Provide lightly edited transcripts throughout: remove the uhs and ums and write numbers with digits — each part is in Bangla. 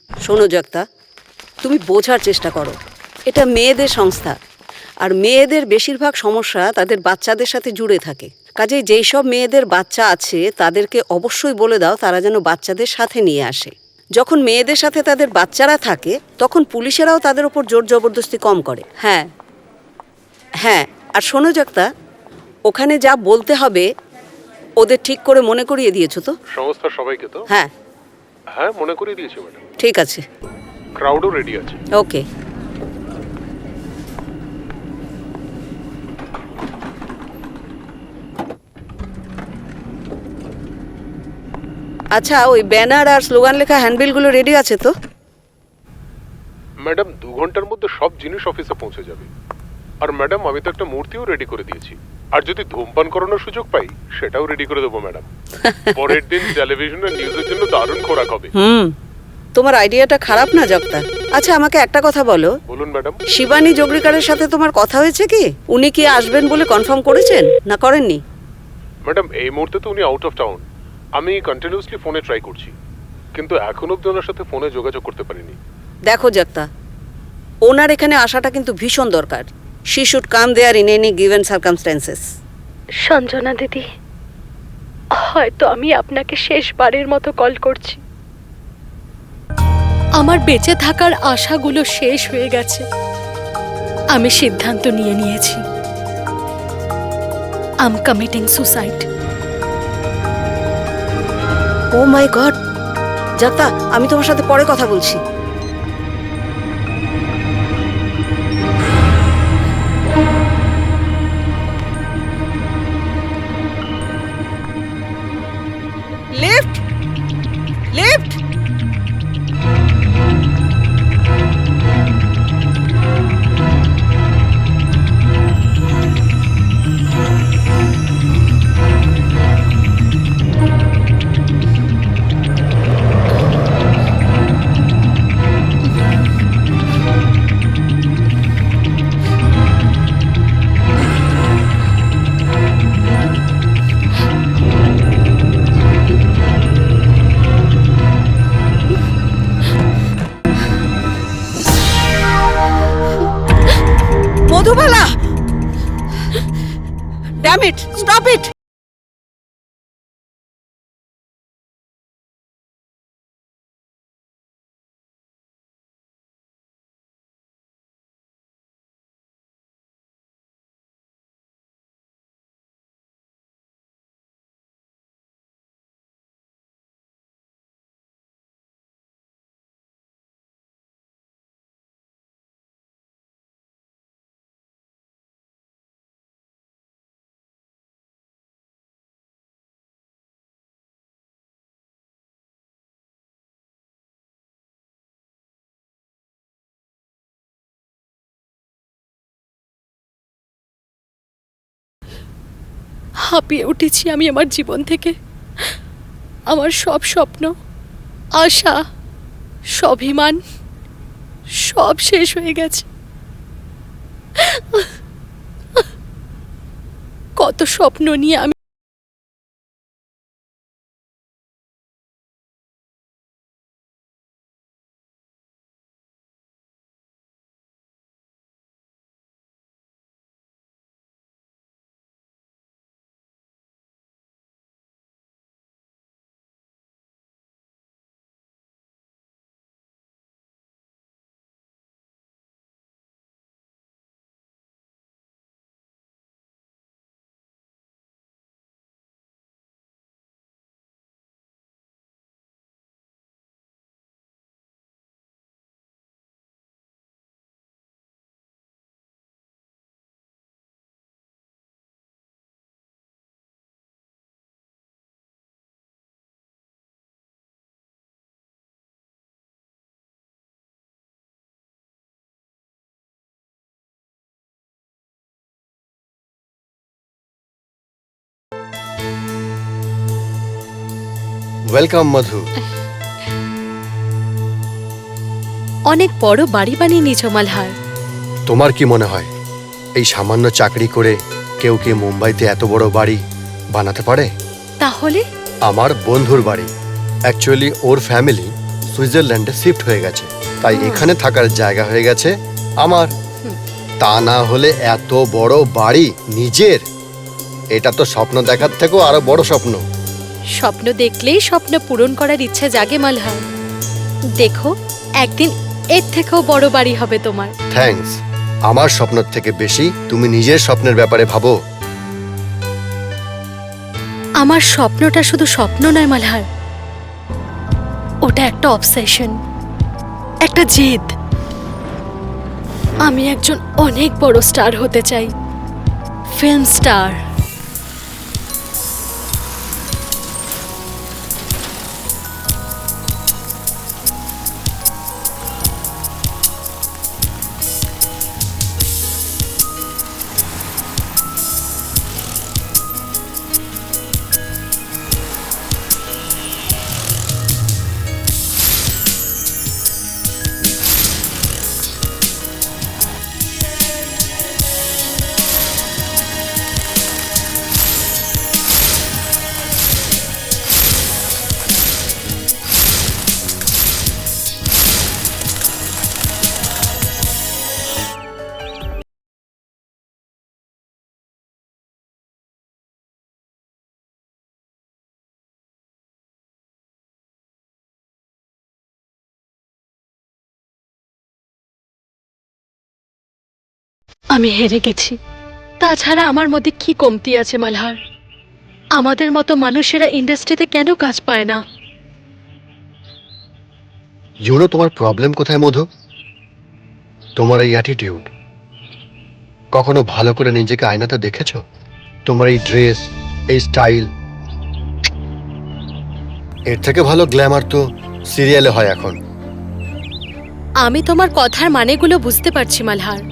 শোনো জগতা, তুমি বোঝার চেষ্টা করো, এটা মেয়েদের সংস্থা, আর মেয়েদের বেশিরভাগ সমস্যা তাদের বাচ্চাদের সাথে জুড়ে থাকে। কাজেই যেই সব মেয়েদের বাচ্চা আছে তাদেরকে অবশ্যই বলে দাও তারা যেন বাচ্চাদের সাথে নিয়ে আসে। যখন মেয়েদের সাথে তাদের বাচ্চারা থাকে তখন পুলিশেরাও তাদের ওপর জোর জবরদস্তি কম করে। হ্যাঁ হ্যাঁ, আর শোনো জগতা, ওখানে যা বলতে হবে ওদের ঠিক করে মনে করিয়ে দিয়েছো তো? সংস্থার সবাইকে তো? হ্যাঁ হ্যাঁ, মনে করিয়ে দিয়েছি ম্যাডাম। ঠিক আছে, ক্রাউডও রেডি আছে। ওকে। আচ্ছা, ওই ব্যানার আর স্লোগান লেখা হ্যান্ডবিলগুলো রেডি আছে তো? ম্যাডাম 2 ঘন্টার মধ্যে সব জিনিস অফিসে পৌঁছে যাবে। আর ম্যাডাম আমি তো একটা মূর্তিও রেডি করে দিয়েছি, আর যদি ধূমপান করানোর সুযোগ পাই সেটাও রেডি করে দেবো ম্যাডাম। পরের দিন টেলিভিশনে নিউজের জন্য দারুণ খোরাক হবে। তোমার আইডিয়াটা খারাপ না জগতা। আচ্ছা, আমাকে একটা কথা বলো। বলুন ম্যাডাম। শিবানী যোগরিকারের সাথে তোমার কথা হয়েছে কি? উনি কি আসবেন বলে কনফার্ম করেছেন না করেননি? ম্যাডাম এই মুহূর্তে তো উনি আউট অফ টাউন। আমি কন্টিনিউয়াসলি ফোনে ট্রাই করছি, কিন্তু এখন অব্দি ওনার সাথে ফোনে যোগাযোগ করতে পারিনি। দেখো জগতা, ওনার এখানে আসাটা কিন্তু ভীষণ দরকার। She should come there in any given circumstances. Sanjana দিদি, হয়তো আমি আপনাকে শেষবারের মতো কল করছি। আমার বেঁচে থাকার আশাগুলো শেষ হয়ে গেছে। আমি সিদ্ধান্ত নিয়ে নিয়েছি, I am committing suicide. Oh my God! Jagata, আমি তোমার সাথে পরে কথা বলছি। Lift! Lift! Madhubala! Damn it! Stop it! হাঁপিয়ে উঠেছি আমি আমার জীবন থেকে। আমার সব স্বপ্ন, আশা, স্বাভিমান সব শেষ হয়ে গেছে। কত স্বপ্ন নিয়ে আমি ওয়েলকাম মধু। অনেক বড় বাড়ি বানিয়ে নিয়েছো মালহার। তোমার কি মনে হয় এই সামান্য চাকরি করে কেউ কি মুম্বাইতে এত বড় বাড়ি বানাতে পারে? তাহলে আমার বন্ধুর বাড়ি, অ্যাকচুয়ালি ওর ফ্যামিলি সুইজারল্যান্ডে শিফট হয়ে গেছে, তাই এখানে থাকার জায়গা হয়ে গেছে আমার। তা না হলে এত বড় বাড়ি নিজের, এটা তো স্বপ্ন দেখার থেকেও আরো বড় স্বপ্ন। স্বপ্ন দেখলেই স্বপ্ন পূরণ করার ইচ্ছা জাগে মালহার। দেখো, একদিন এর থেকেও বড় বাড়ি হবে তোমার। থ্যাঙ্কস। আমার স্বপ্নের থেকে বেশি তুমি নিজের স্বপ্নের ব্যাপারে ভাবো। আমার স্বপ্নটা শুধু স্বপ্ন নয় মালহার, ওটা একটা অবসেশন, একটা জেদ। আমি একজন অনেক বড় স্টার হতে চাই, ফিল্ম স্টার। আমি হেরে গেছি। তাছাড়া আমার মধ্যে কি কমতি আছে মালহার? আমাদের মতো মানুষেরা ইন্ডাস্ট্রিতে কেন কাজ পায় না? ইউনো তোমার প্রবলেম কোথায় মধু? তোমার এই অ্যাটিটিউড। কখনো ভালো করে নিজেকে আয়নাতে দেখেছো? তোমার এই ড্রেস, এই স্টাইল, এর থেকে ভালো গ্ল্যামার তো সিরিয়ালে হয় এখন। আমি তোমার কথার মানেগুলো বুঝতে পারছি মালহার,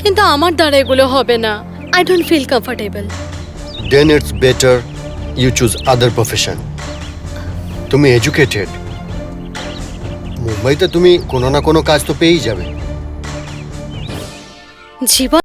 কিন্তু আমার দ্বারা এগুলো হবে না। I don't feel comfortable. Then it's better you choose other profession. তুমি এডুকেটেড, মুম্বাইতে তুমি কোনো না কোনো কাজ তো পেয়েই যাবে। জীবন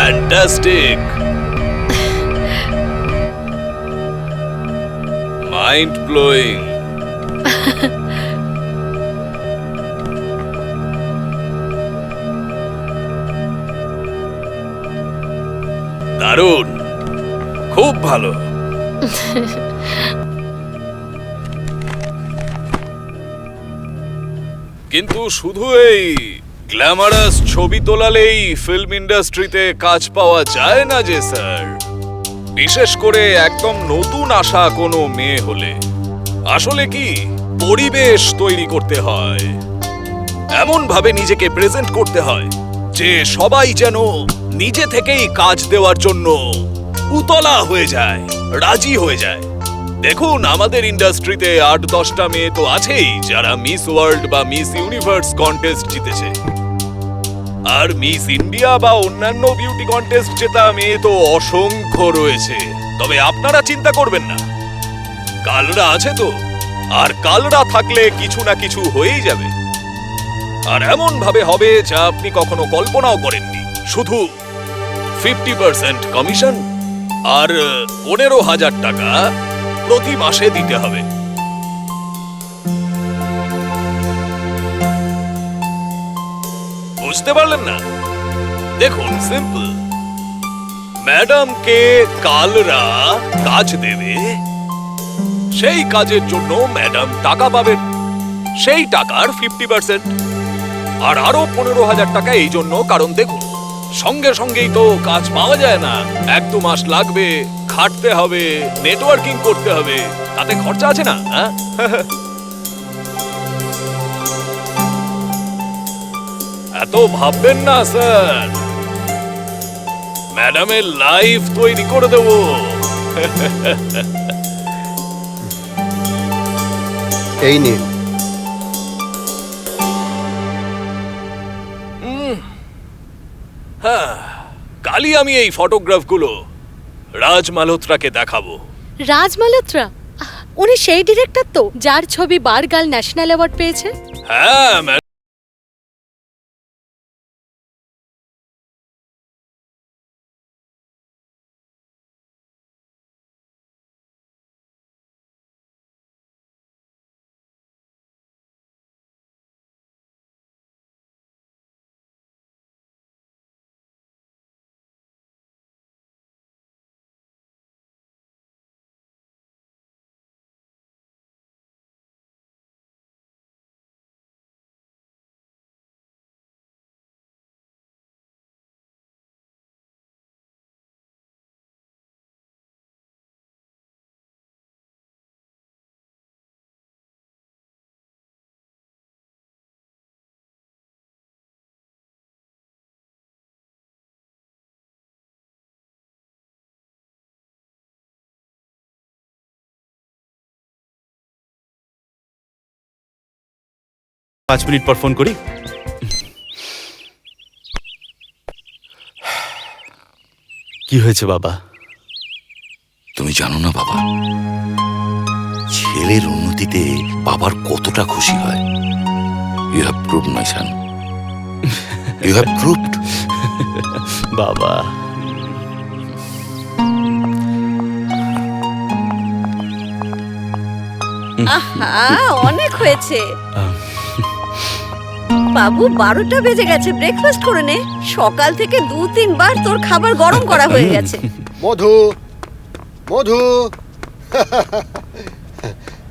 Fantastic! Mind blowing! দারুণ, খুব ভালো। কিন্তু শুধু এই গ্ল্যামারাস ছবি তোলালেই ফিল্ম ইন্ডাস্ট্রিতে কাজ পাওয়া যায় না যে স্যার। বিশেষ করে একদম নতুন আসা কোনো মেয়ে হলে আসলে কি পরিবেশ তৈরি করতে হয়, এমন ভাবে নিজেকে প্রেজেন্ট করতে হয় যে সবাই যেন নিজে থেকেই কাজ দেওয়ার জন্য উতলা হয়ে যায়, রাজি হয়ে যায়। দেখুন, আমাদের ইন্ডাস্ট্রিতে ৮-১০টা মেয়ে তো আছেই যারা মিস ওয়ার্ল্ড বা মিস ইউনিভার্স কন্টেস্ট জিতেছে, আর মিস ইন্ডিয়া বা অন্যান্য বিউটি কন্টেস্ট জেতা মেয়ে তো অসংখ্য রয়েছে। তবে আপনারা চিন্তা করবেন না, কালরা আছে তো, আর কালরা থাকলে কিছু না কিছু হয়েই যাবে। আর এমন ভাবে হবে যা আপনি কখনো কল্পনাও করেননি। শুধু 50% কমিশন আর 15,000 টাকা প্রতি মাসে দিতে হবে। বুঝতে পারলেন না? দেখুন, সিম্পল। ম্যাডামকে কালরা কাজ দেবে, সেই কাজের জন্য ম্যাডাম টাকা পাবেন, সেই টাকার 50%। আর আরো 15,000 টাকা এই জন্য, কারণ দেখুন, সঙ্গে সঙ্গেই তো কাজ পাওয়া যায় না। 1-2 মাস লাগবে, খাটতে হবে, নেটওয়ার্কিং করতে হবে, তাতে খরচা আছে না? এত ভাববেন না স্যার, ম্যাডামের লাইফ তৈরি করে দেব। এই নিন। হ্যাঁ, কালই আমি এই ফটোগ্রাফগুলো রাজ মালহোত্রাকে দেখাবো। রাজ মালহোত্রা, উনি সেই ডিরেক্টর তো যার ছবি বার গার্ল ন্যাশনাল অ্যাওয়ার্ড পেয়েছে? হ্যাঁ ম্যাডাম। পাঁচ মিনিট পর ফোন করি। কি হয়েছে বাবা? তুমি জানো না বাবা, ছেলের উন্নতিতে বাবার কতটা খুশি হয়। You have proved my son, you have proved. বাবা আহা, অনেক হয়েছে বাবু। 12টা বেজে গেছে, ব্রেকফাস্ট করে নে। সকাল থেকে 2-3 বার তোর খাবার গরম করা হয়ে গেছে। মধু, মধু।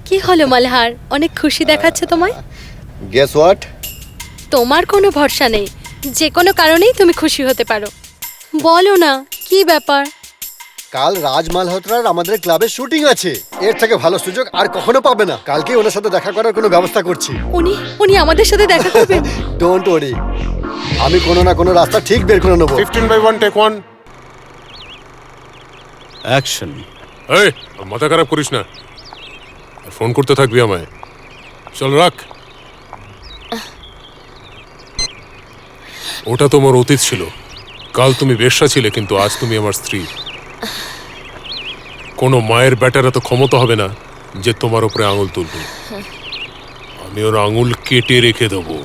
কি হলো মালহার, অনেক খুশি দেখাচ্ছে তোমায়? Guess what? তোমার কোনো ভরসা নেই, যে কোনো কারণেই তুমি খুশি হতে পারো। বলো না কি ব্যাপার? কাল রাজ মালহোত্রার আমাদের ক্লাবে শুটিং আছে। এর থেকে ভালো সুযোগ আর কখনো পাবে না। কালকে ওনার সাথে দেখা করার কোনো ব্যবস্থা করছি। উনি আমাদের সাথে দেখা করবেন? ডোন্ট ওয়ারি, আমি কোনো না কোনো রাস্তা ঠিক বের করে নেবো। 15/1 টেক 1। অ্যাকশন। এই মাথা খারাপ করিস না, আর ফোন করতে থাকবি আমায়। চল রাখ। ওটা তোমার অতীত ছিল। কাল তুমি বেশ্যা ছিলে, কিন্তু আজ তুমি আমার স্ত্রী। কোনো মায়ের ব্যাটার এত ক্ষমতা হবে না যে তোমার উপরে আঙুল তুলবে। আমি ওর আঙুল কেটে রেখে দেবো।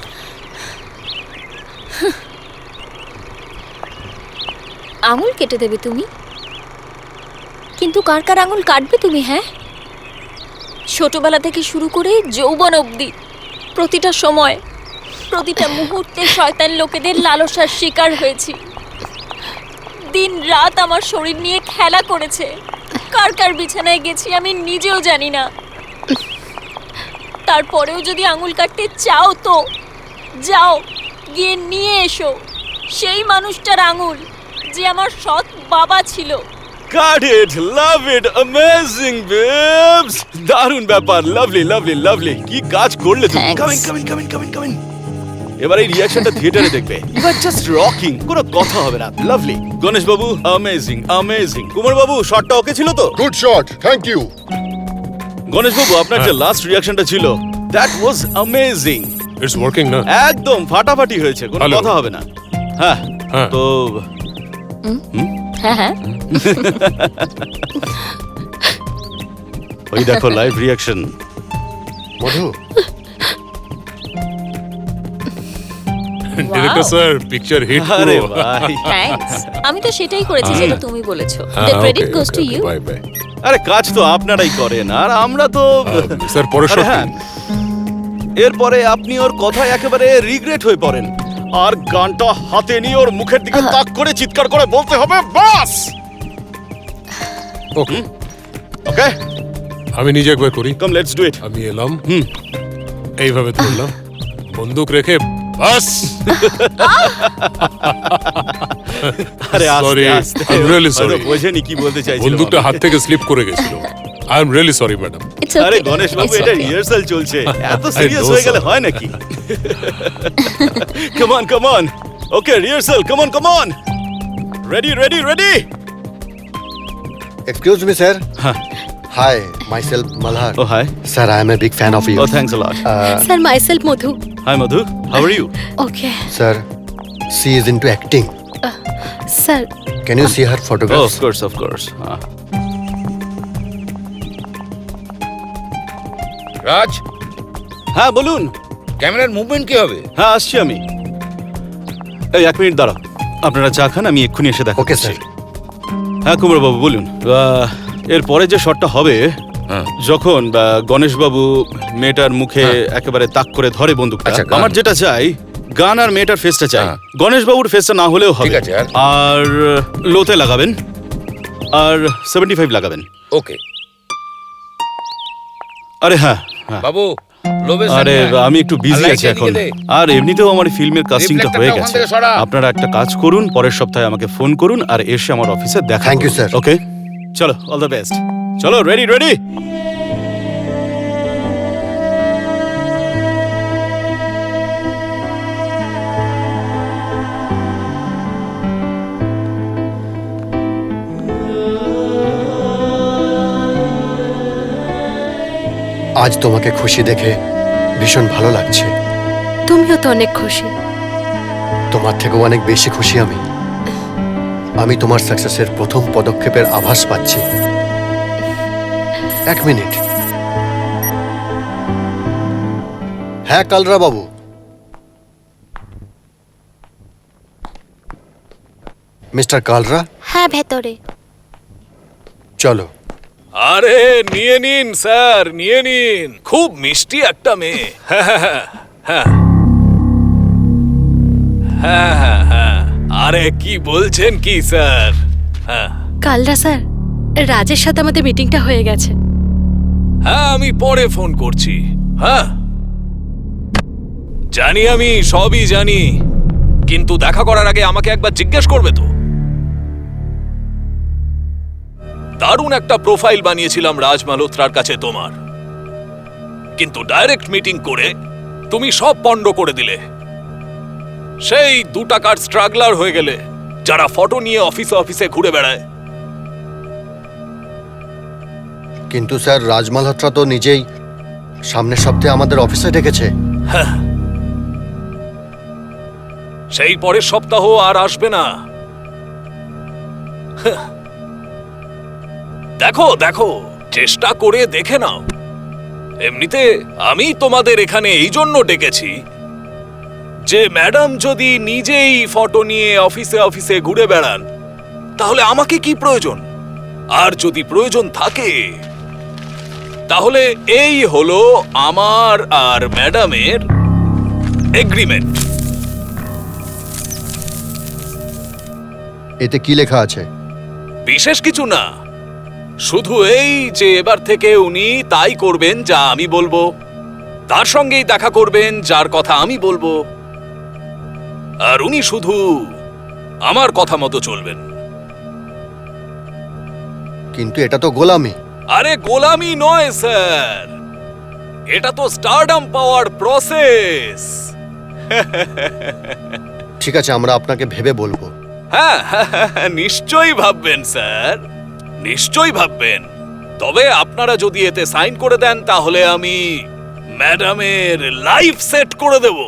আঙুল কেটে দেবে তুমি? কিন্তু কার কার আঙুল কাটবে তুমি? হ্যাঁ, ছোটবেলা থেকে শুরু করে যৌবন অবধি প্রতিটা সময়, প্রতিটা মুহূর্তে শয়তান লোকেদের লালসার শিকার হয়েছি। দিন রাত আমার শরীর নিয়ে খেলা করেছে। কার কার বিছানায় গেছি আমি নিজেও জানি না। তারপরেও যদি আঙুল কাটতে চাও তো যাও, গিয়ে নিয়ে এসো সেই মানুষটার আঙুল যে আমার সৎ বাবা ছিল। Got it, love it, amazing babes. দারুণ ব্যাপার, লাভলি লাভলি লাভলি। কি কাজ করলে তুমি? Thanks. Coming coming coming coming coming. এবার এই রিঅ্যাকশনটা থিয়েটারে দেখবে। ইউ আর জাস্ট রকিং, কোনো কথা হবে না। লাভলি। গণেশ বাবু, অ্যামেজিং অ্যামেজিং। কুমার বাবু, শটটা ওকে ছিল তো? Good shot, thank you. Ganesh বাবু, আপনার যে লাস্ট রিঅ্যাকশনটা ছিল, that was amazing. It's working না? একদম ফাটাফাটি হয়েছে, কোনো Hello. কথা হবে না। হ্যাঁ হ্যাঁ। তো হ্যাঁ হ্যাঁ, ওই দেখো লাইভ রিঅ্যাকশন। মধু, ডিরেক্টর স্যার, পিকচার হিট। আরে ভাই, থ্যাঙ্কস। আমি তো সেটাই করেছি যেটা তুমি বলেছো। The credit goes to you. Bye bye. আরে কাজ তো আপনারাই করেন, আর আমরা তো স্যার পরের আরে শট। হ্যাঁ, এরপরে আপনি ওর কথায় একেবারে রিগ্রেট হয়ে পড়েন, আর গানটা হাতে নিয়ে ওর মুখের দিকে তাক করে চিৎকার করে বলতে হবে বাস। ওকে, ওকে, আমি নিজে একবার করি। Come let's do it. আমি এলাম, এইভাবে ধরলাম, বন্দুক রেখে বাস। আরে Sorry, আস্তে আস্তে, I'm really হয়তো sorry. বোঝেনি কি বলতে চাইছিল। বন্দুকটা হাত থেকে স্লিপ করে গেছিল। I am really sorry madam. It's আরে ওকে, গণেশ বাবু, এটা রিহার্সাল চলছে, এত সিরিয়াস know, হয়ে গেলে sir. হয় নাকি? Come on come on, okay rehearsal, come on come on, ready ready ready. Excuse me sir. হ্যাঁ। Hi, myself Malhar. Oh hi, sir, I am a big fan of you. Oh thanks a lot. Sir, myself Madhu. Hi Madhu, how are you? Okay sir, she is into acting. Sir, can you see her photograph? Of course Raj, হ্যাঁ বলুন। ক্যামেরার মুভমেন্ট কি হবে? হ্যাঁ আসছি আমি। এই 1 মিনিট দাঁড়াও, আপনারা চা খান, আমি এক্ষুনি এসে দেখা ওকে করছি। স্যার। হ্যাঁ কুমারবাবু বলুন। এর পরে যে শটটা হবে, হ্যাঁ। যখন গণেশবাবু মেয়েটার মুখে একেবারে তাক করে ধরে বন্দুকটা, আচ্ছা, গান। আমার যেটা চাই, গান আর মেয়েটার ফেসটা চাই। হ্যাঁ। গণেশবাবুর ফেসটা না হলেও হবে। ঠিক আছে, আর? আর লোতে লাগাবেন, আর 75 লাগাবেন। ওকে আরে হ্যাঁ হ্যাঁ। বাবু, লোভে আরে আমি একটু বিজি আছি এখন, আর এমনিতেও আমার ফিল্মের কাস্টিংটা হয়ে Reflector টা ওখান গেছে। থেকে সরা। আপনারা একটা কাজ করুন, পরের সপ্তাহে আমাকে ফোন করুন আর এসে আমার অফিসে দেখা Thank you, করুন। sir. ওকে, চলো, অল দ্য বেস্ট। চলো, রেডি রেডি। আজ তোমাকে খুশি দেখে ভীষণ ভালো লাগছে। তুমিও তো অনেক খুশি। তোমার থেকেও অনেক বেশি খুশি আমি। আমি তোমার সাকসেসের প্রথম পদক্ষেপের আভাস পাচ্ছি। 1 মিনিট। হ্যাঁ কালরা বাবু। মিস্টার কালরা, হ্যাঁ ভেতরে। চলো। আরে নিয়ে নিন স্যার, নিয়ে নিন। খুব মিষ্টি একটা মেয়ে। হ্যাঁ হ্যাঁ হ্যাঁ হ্যাঁ হ্যাঁ। আরে কি বলছেন কি স্যার? হ্যাঁ কালরা স্যার, রাজের সাথে আমাদের মিটিংটা হয়ে গেছে। হ্যাঁ, আমি পরে ফোন করছি। হ্যাঁ জানি, আমি সবই জানি, কিন্তু দেখা করার আগে আমাকে একবার জিজ্ঞেস করবে তো। দারুণ একটা প্রোফাইল বানিয়েছিলাম রাজ মালহোত্রার কাছে তোমার, কিন্তু ডাইরেক্ট মিটিং করে তুমি সব পণ্ড করে দিলে। সেই 2 টাকার স্ট্রাগলার হয়ে গেলে, যারা ফটো নিয়ে অফিসে অফিসে ঘুরে বেড়ায়। কিন্তু স্যার, রাজ মালহোত্রা তো নিজেই সামনের সপ্তাহে আমাদের অফিসে ডেকেছে। সেই পরের সপ্তাহ আর আসবে না। দেখো দেখো, চেষ্টা করে দেখে নাও। এমনিতে আমি তোমাদের এখানে এই জন্য ডেকেছি যে ম্যাডাম যদি নিজেই ফটো নিয়ে অফিসে অফিসে ঘুরে বেড়ান, তাহলে আমাকে কি প্রয়োজন? আর যদি প্রয়োজন থাকে, তাহলে এই হলো আমার আর ম্যাডামের এগ্রিমেন্ট। এতে কি লেখা আছে? বিশেষ কিছু না, শুধু এই যে এবার থেকে উনি তাই করবেন যা আমি বলবো, তার সঙ্গেই দেখা করবেন যার কথা আমি বলবো, আর উনি শুধু আমার কথা মতো চলবেন। কিন্তু এটা তো গোলামি। আরে গোলামি নয় স্যার, এটা তো স্টারডম পাওয়ার প্রসেস। ঠিক আছে, আমরা আপনাকে ভেবে বলবো। হ্যাঁ নিশ্চয়ই ভাববেন স্যার, নিশ্চয়ই ভাববেন। তবে আপনারা যদি এতে সাইন করে দেন, তাহলে আমি ম্যাডামের লাইফ সেট করে দেব।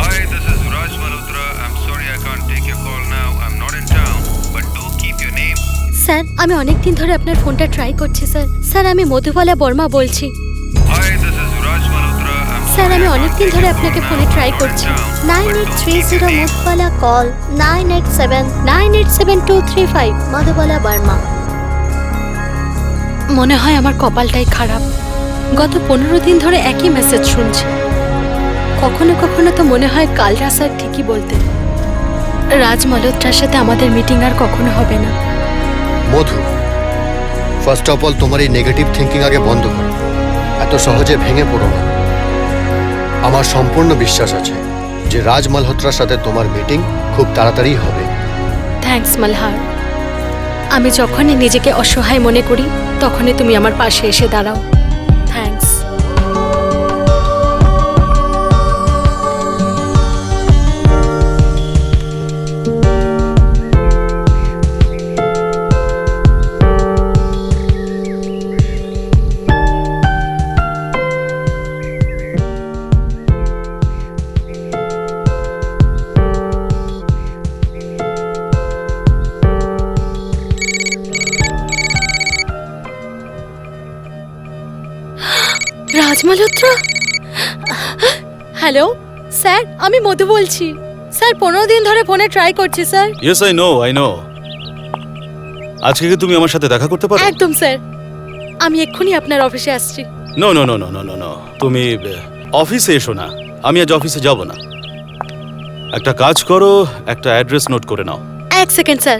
Hi, this is Raj Malhotra. I'm sorry I can't take your call now. I'm not in town, but do keep your name. Sir, আমি অনেক দিন ধরে আপনার ফোনটা ট্রাই করছি স্যার। স্যার, আমি মধুবালা বর্মা বলছি। Hi, this is Raj Malhotra. I'm sir, sorry আমি I can't অনেক দিন take ধরে your আপনাকে call ফোনে now. Try I'm not in করছি। town, but do keep 9830 your name. Madhubala call 987235 Madhubala Verma. মনে হয় আমার কপালটাই খারাপ। গত 15 দিন ধরে একই মেসেজ শুনছি। কখনো কখনো তো মনে হয় কালরা স্যার ঠিকই বলতেন, রাজ মালহোত্রার সাথে আমাদের মিটিং আর কখনো হবে না। মধু, ফার্স্ট অফ অল তোমার এই নেগেটিভ থিঙ্কিং আগে বন্ধ করো। এত সহজে ভেঙে পড়ো না। আমার সম্পূর্ণ বিশ্বাস আছে যে রাজ মালহোত্রার সাথে তোমার মিটিং খুব তাড়াতাড়ি হবে। থ্যাঙ্কস মালহার। আমি যখনই নিজেকে অসহায় মনে করি, তখনই তুমি আমার পাশে এসে দাঁড়াও। থ্যাঙ্কস। রাজ মালহোত্রা? হ্যালো স্যার, আমি মধু বলছি। স্যার 15 দিন ধরে ফোনে ট্রাই করছি স্যার। Yes I know. আজকে কি তুমি আমার সাথে দেখা করতে পারো? একদম স্যার, আমি এক্ষুনি আপনার অফিসে আসছি। No no no no no no no, তুমি অফিসে এসো না। আমি আজ অফিসে যাব না। একটা কাজ করো, একটা অ্যাড্রেস নোট করে নাও। 1 সেকেন্ড স্যার।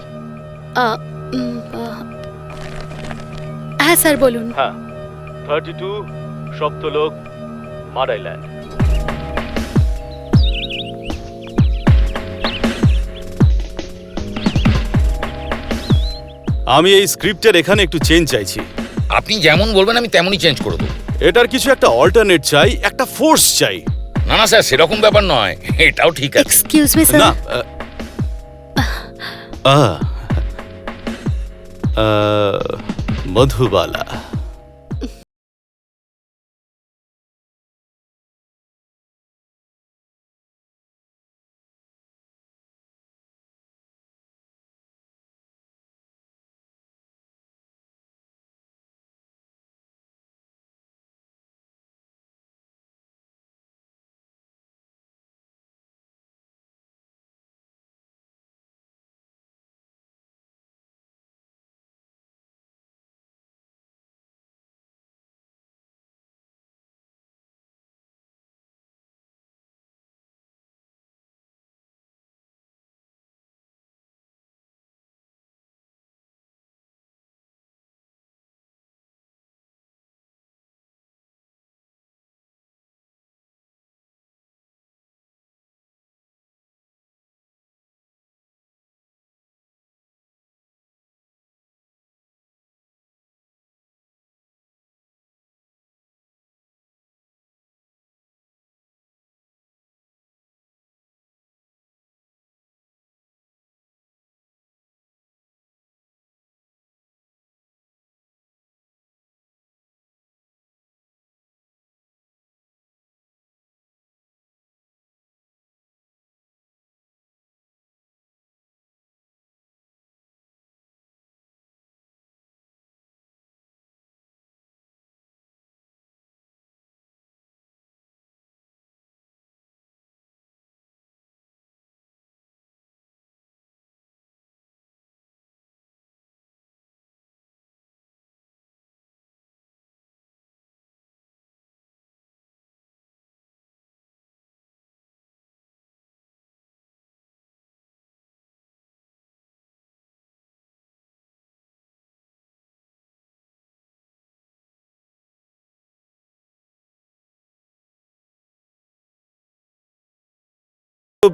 হ্যাঁ স্যার বলুন। হ্যাঁ, 32 সপ্তলোক মারাইল্যান্ড। আমি এই স্ক্রিপ্টের এখানে একটু চেঞ্জ চাইছি। আপনি যেমন বলবেন আমি তেমনই চেঞ্জ করে দেবো। এটার কিছু একটা অল্টারনেট চাই, একটা ফোর্স চাই। না না স্যার, সেরকম ব্যাপার নয়, এটাও ঠিক আছে। এক্সকিউজ মি না স্যার। মধুবালা।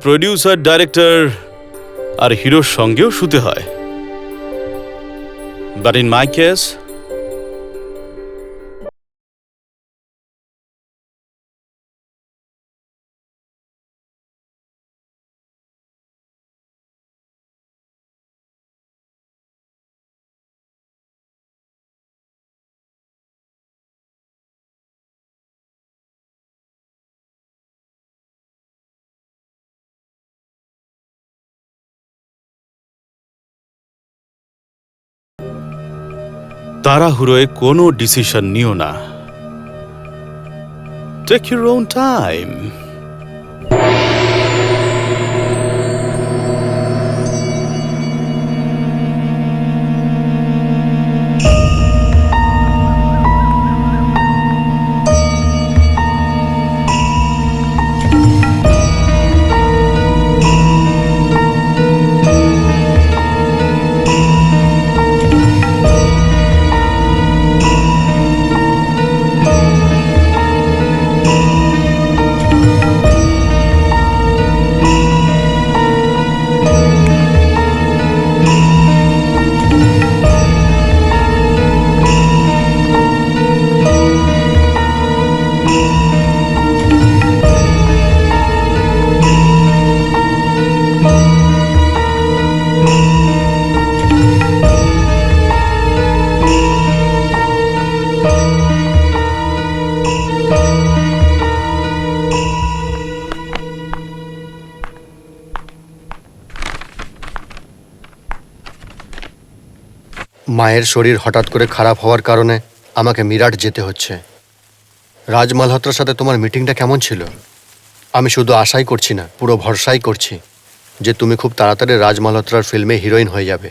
প্রডিউসার, ডাইরেক্টর আর হিরোর সঙ্গেও শুতে হয়, বাট ইন মাই কেস তাড়াহুড়োয় কোনো ডিসিশন নিও না। Take your own time. মায়ের শরীর হঠাৎ করে খারাপ হওয়ার কারণে আমাকে মিরাট যেতে হচ্ছে। রাজ মালহোত্রার সাথে তোমার মিটিংটা কেমন ছিল? আমি শুধু আশাই করছি না, পুরো ভরসাই করছি যে তুমি খুব তাড়াতাড়ি রাজ মালহোত্রার ফিল্মে হিরোইন হয়ে যাবে।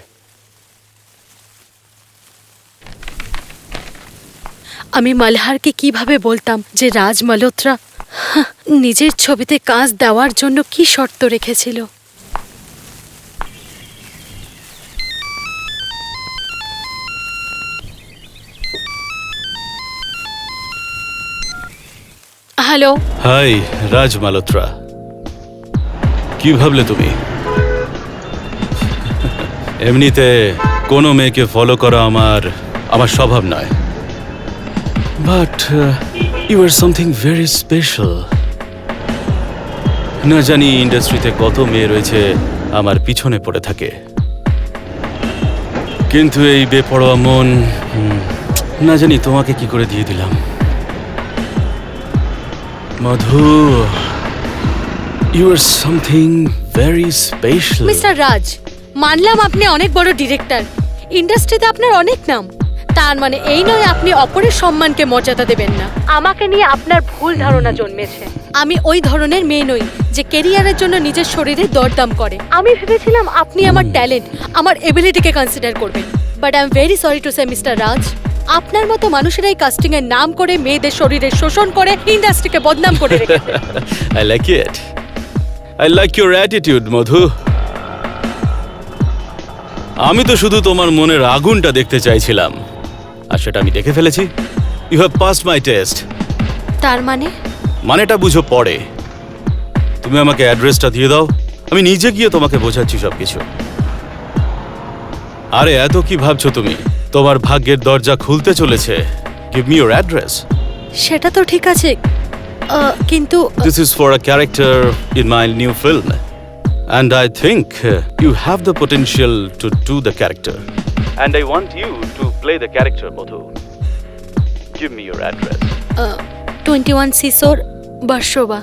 আমি মালহারকে কিভাবে বলতাম যে রাজ মালহোত্রা নিজের ছবিতে কাজ দেওয়ার জন্য কি শর্ত রেখেছিল? হ্যালো, হাই রাজ মালহোত্রা, কি ভাবলে তুমি? এমনিতে কোনো মেয়েকে ফলো করা আমার স্বভাব নয়, but you are something very special. না জানি ইন্ডাস্ট্রিতে কত মেয়ে রয়েছে আমার পিছনে পড়ে থাকে, কিন্তু এই বেপরোয়া মন না জানি তোমাকে কি করে দিয়ে দিলাম। Madhu, you are something very special. Mister Raj, মানলাম আপনি অনেক বড় ডিরেক্টর, ইন্ডাস্ট্রিতে আপনার অনেক নাম, তার মানে এই নয় আপনি অপরের সম্মানকে মর্যাদা দেবেন না। আমাকে নিয়ে আপনার ভুল ধারণা জন্মেছে। আমি ওই ধরনের মেয়ে নই যে কেরিয়ারের জন্য নিজের শরীরে দরদাম করে। আমি ভেবেছিলাম আপনি আমার ট্যালেন্ট, আমার এবিলিটিকে কনসিডার করবেন, but I am very sorry to say mister Raj, আপনার মতো মানুষেরাই কাস্টিং এর নাম করে মেয়েদের শরীরে শোষণ করে ইন্ডাস্ট্রিকে বদনাম করে রেখেছে। I like it. I like your attitude, মধু। আমি তো শুধু তোমার মনের আগুনটা দেখতে চাইছিলাম, আর সেটা আমি দেখে ফেলেছি। You have passed my test. তার মানে? মানেটা বুঝো পরে। তুমি আমাকে অ্যাড্রেসটা দিয়ে দাও, আমি নিজে গিয়ে তোমাকে বোঝাচ্ছি সবকিছু। আরে এত কি ভাবছো তুমি? তোমার ভাগ্যের দরজা খুলতে চলেছে। Give me your address. সেটা তো ঠিক আছে, কিন্তু This is for a character in my new film. And I think you have the potential to do the character. And I want you to play the character, Madhu. Give me your address. 21 সিসোর, Versova.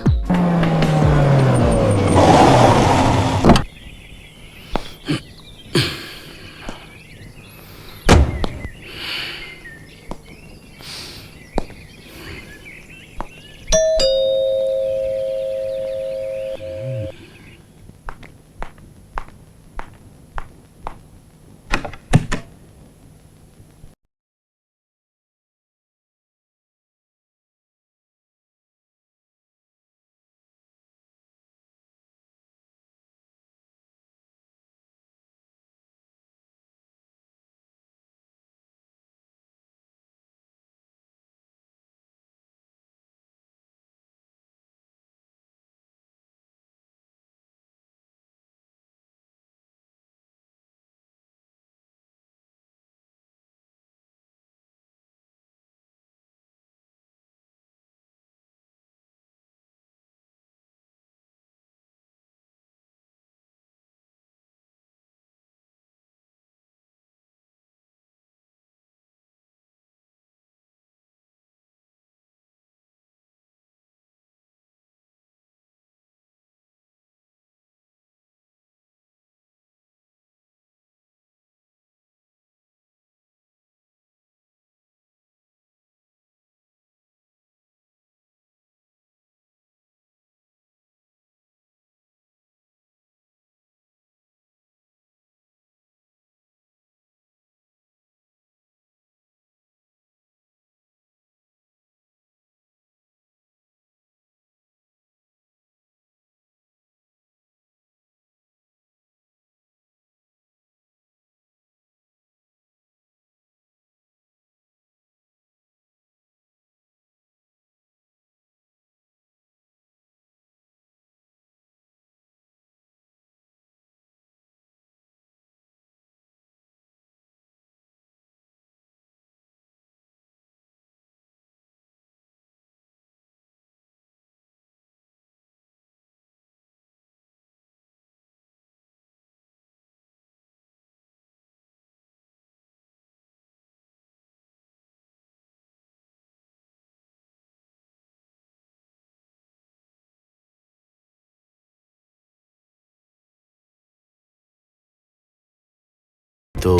তো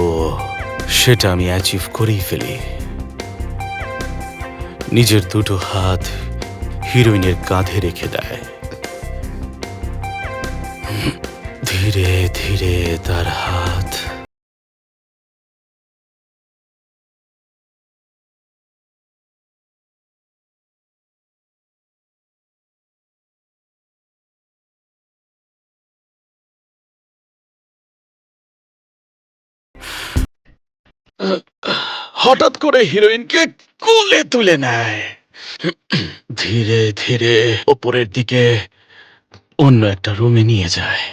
সেটা আমি অ্যাচিভ করেই ফেলি। নিজের দুটো হাত হিরোইনের কাঁধে রেখে দেয়। ধীরে ধীরে তার হাত হঠাৎ করে হিরোইনকে কোলে তুলে নেয়, ধীরে ধীরে ওপরের দিকে অন্য একটা রুমে নিয়ে যায়।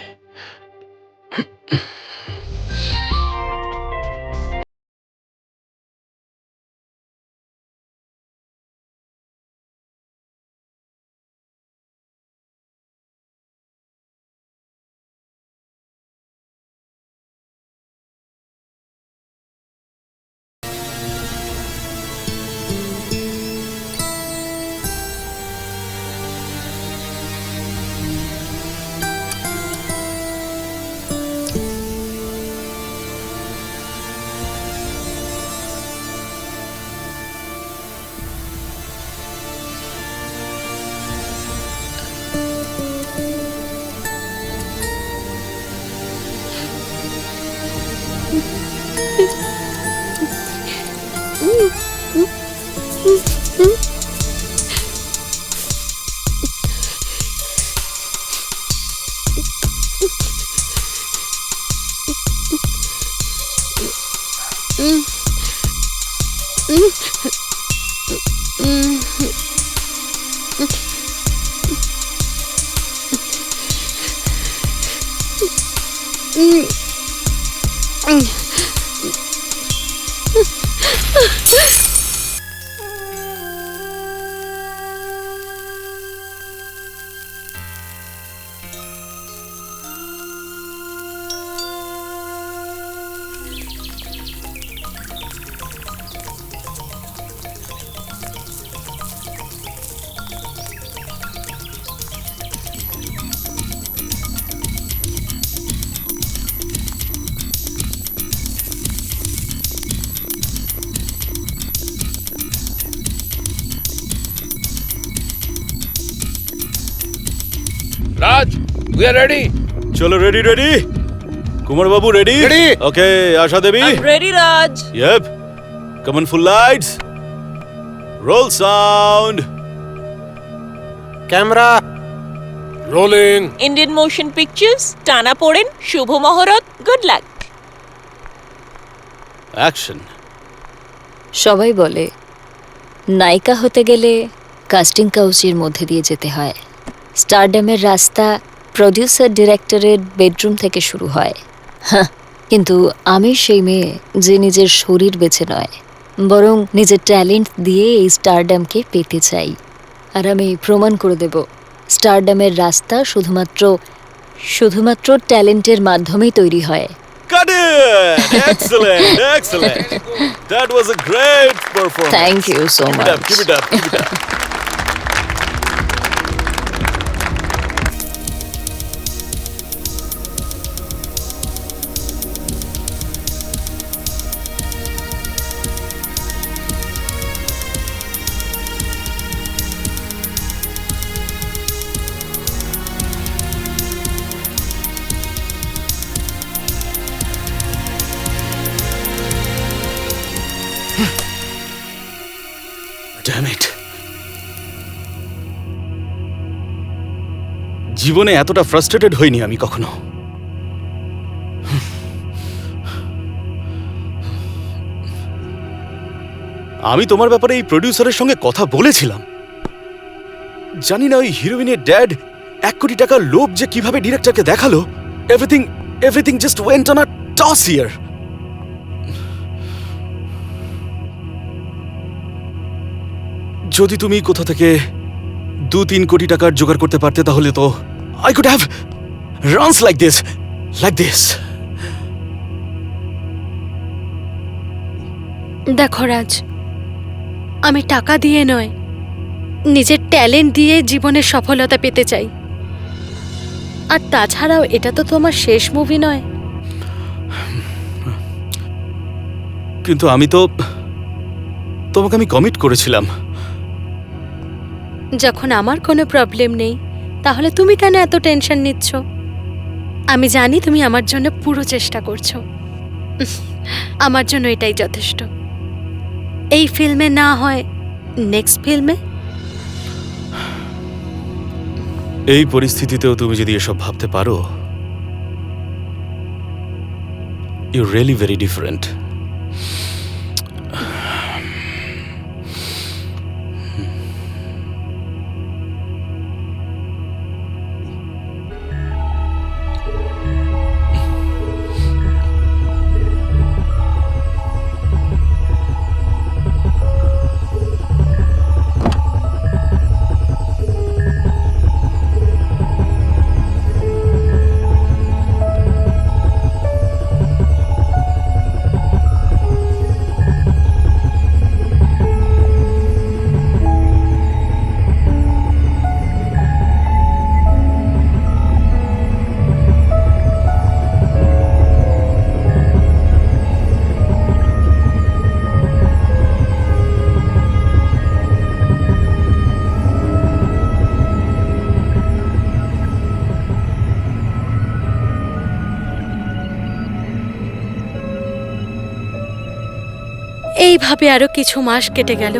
Raj, we are ready. চলো, রেডি রেডি। কুমার বাবু ready? Ready. Okay, Asha Devi? Ready Raj. Yep. Come on, full lights. Roll sound. Camera Rolling. Indian motion pictures, টানা পড়েন, শুভ মহরত, গুড লাক। Action. সবাই বলে নায়িকা হতে গেলে কাস্টিং কাউচের মধ্যে দিয়ে যেতে হয়। স্টারডামের রাস্তা প্রডিউসার ডিরেক্টরের বেডরুম থেকে শুরু হয়। হ্যাঁ, কিন্তু আমি সেই মেয়ে যে নিজের শরীর বেছে নয়, বরং নিজের ট্যালেন্ট দিয়ে এই স্টারডামকে পেতে চাই। আর আমি প্রমাণ করে দেব স্টারডামের রাস্তা শুধুমাত্র ট্যালেন্টের মাধ্যমেই তৈরি হয়। Cut it! Excellent, excellent. That was a great performance. Thank you so Keep it up, much. keep it up, keep it up. Damn it. জীবনে এতটা ফ্রাস্ট্রেটেড হইনি আমি কখনো। আমি তোমার ব্যাপারে এই প্রডিউসারের সঙ্গে কথা বলেছিলাম। জানি না ওই হিরোইনের ড্যাড 1 কোটি টাকার লোভ যে কিভাবে ডিরেক্টরকে দেখালো। Everything just went on a toss here. যদি তুমি কোথা থেকে 2-3 কোটি টাকার জোগাড় করতে পারতে তাহলে তো I could have runs like this. দেখো রাজ, আমি টাকা দিয়ে নয়, নিজের ট্যালেন্ট দিয়ে জীবনের সফলতা পেতে চাই। আর তাছাড়াও এটা তো তোমার শেষ মুভি নয়। কিন্তু আমি তো তোমাকে কমিট করেছিলাম যখন আমার কোনো প্রবলেম নেই তাহলে তুমি কেন এত টেনশন নিচ্ছ? আমি জানি তুমি আমার জন্য পুরো চেষ্টা করছো। আমার জন্য এটাই যথেষ্ট। এই ফিল্মে না হয় নেক্সট ফিল্মে। এই পরিস্থিতিতেও তুমি যদি এসব ভাবতে পারো, ইউ রিয়েলি ভেরি ডিফারেন্ট। এইভাবে আরো কিছু মাস কেটে গেল।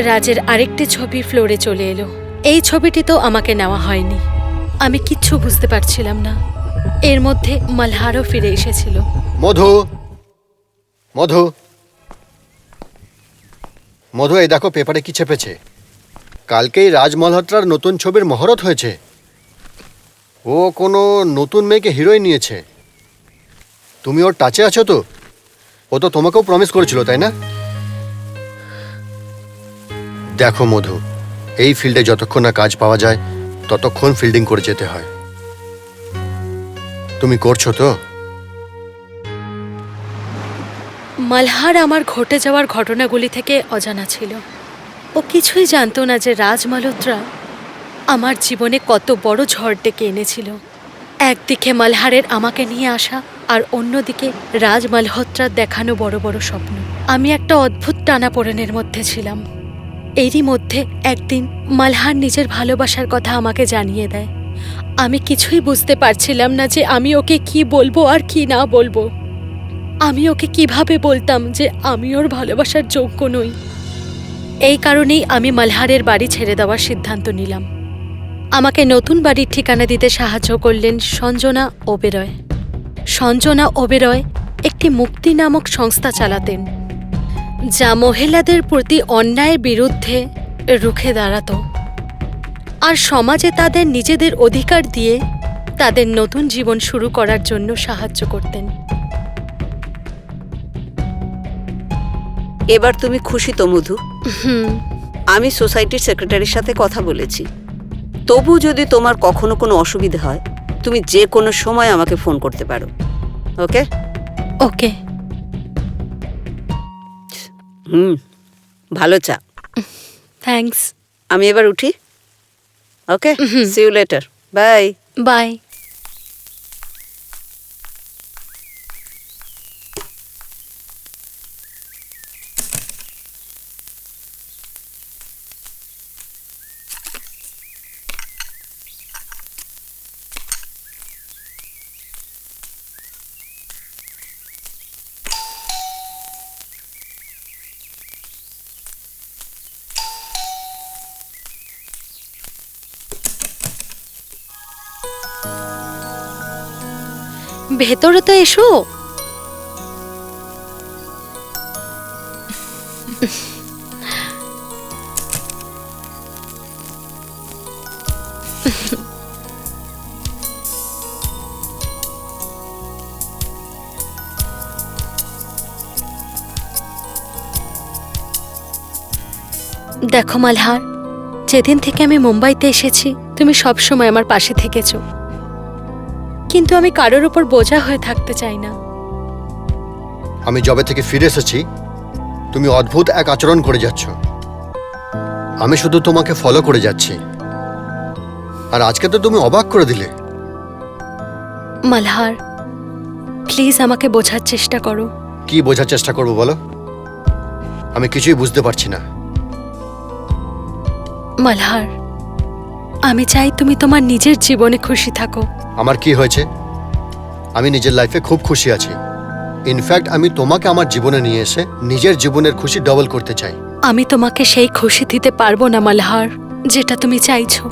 রাজের আরেকটি ছবি ফ্লোরে চলে এলো। এই ছবিটি তো আমাকে নেওয়া হয়নি। আমি কিচ্ছু বুঝতে পারছিলাম না। এর মধ্যে মালহারও ফিরে এসেছিল। মধু, মধু, মধু, এই দেখো পেপারে কি চেপেছে। কালকেই রাজ মালহোত্রার নতুন ছবির মহরত হয়েছে। ও কোনো নতুন মেয়েকে হিরোইন নিয়েছে। তুমি ওর টাচে আছো তো? ও তো তোমাকেও প্রমিস করেছিল, তাই না? দেখো মধু, এই ফিল্ডে যতক্ষণ না কাজ পাওয়া যায় ততক্ষণ ফিল্ডিং করে যেতে হয়। তুমি করছো তো? মালহার আমার ঘটে যাওয়ার ঘটনাগুলি থেকে অজানা ছিল। ও কিছুই জানতো না যে রাজ মালহোত্রা আমার জীবনে কত বড় ঝড় ডেকে এনেছিল। একদিকে মালহারের আমাকে নিয়ে আসা, আর অন্যদিকে রাজ মালহোত্রার দেখানো বড় বড় স্বপ্ন। আমি একটা অদ্ভুত টানাপোড়েনের মধ্যে ছিলাম। এরই মধ্যে একদিন মালহার নিজের ভালোবাসার কথা আমাকে জানিয়ে দেয়। আমি কিছুই বুঝতে পারছিলাম না যে আমি ওকে কি বলবো আর কি না বলবো। আমি ওকে কিভাবে বলতাম যে আমি ওর ভালোবাসার যোগ্য নই। এই কারণেই আমি মালহারের বাড়ি ছেড়ে দেওয়ার সিদ্ধান্ত নিলাম। আমাকে নতুন বাড়ির ঠিকানা দিতে সাহায্য করলেন সঞ্জনা ওবেরয়। সঞ্জনা ওবেরয় একটি মুক্তি নামক সংস্থা চালাতেন, যা মহিলাদের প্রতি অন্যায়ের বিরুদ্ধে রুখে দাঁড়াত আর সমাজে তাদের নিজেদের অধিকার দিয়ে তাদের নতুন জীবন শুরু করার জন্য সাহায্য করতেন। এবার তুমি খুশি তো মধু? হুম। আমি সোসাইটির সেক্রেটারির সাথে কথা বলেছি। তবু যদি তোমার কখনো কোনো অসুবিধা হয়, তুমি যে কোনো সময় আমাকে ফোন করতে পারো। ওকে? ওকে। ভালো চা। থ্যাঙ্কস। আমি এবার উঠি। Okay, see you later. Bye. Bye. ভেতরে তো এসো। দেখো মালহার, যেদিন থেকে আমি মুম্বাইতে এসেছি তুমি সবসময় আমার পাশে থেকেছো, কিন্তু আমি কারোর উপর বোঝা হয়ে থাকতে চাই না। আমি যবে থেকে ফিরে এসেছি তুমি অদ্ভুত এক আচরণ করে যাচ্ছ। আমি শুধু তোমাকে ফলো করে যাচ্ছি, আর আজকে তো তুমি অবাক করে দিলে। মালহার, প্লিজ আমাকে বোঝার চেষ্টা করো। কি বোঝার চেষ্টা করবো বলো? আমি কিছুই বুঝতে পারছি না। মালহার, আমি চাই তুমি তোমার নিজের জীবনে খুশি থাকো। আমার কি হয়েছে? আমি নিজের লাইফে খুব খুশি আছি। ইনফ্যাক্ট আমি তোমাকে আমার জীবনে নিয়ে এসে নিজের জীবনের খুশি ডবল করতে চাই। আমি তোমাকে সেই খুশি দিতে পারবো না মালহার, যেটা তুমি চাইছো।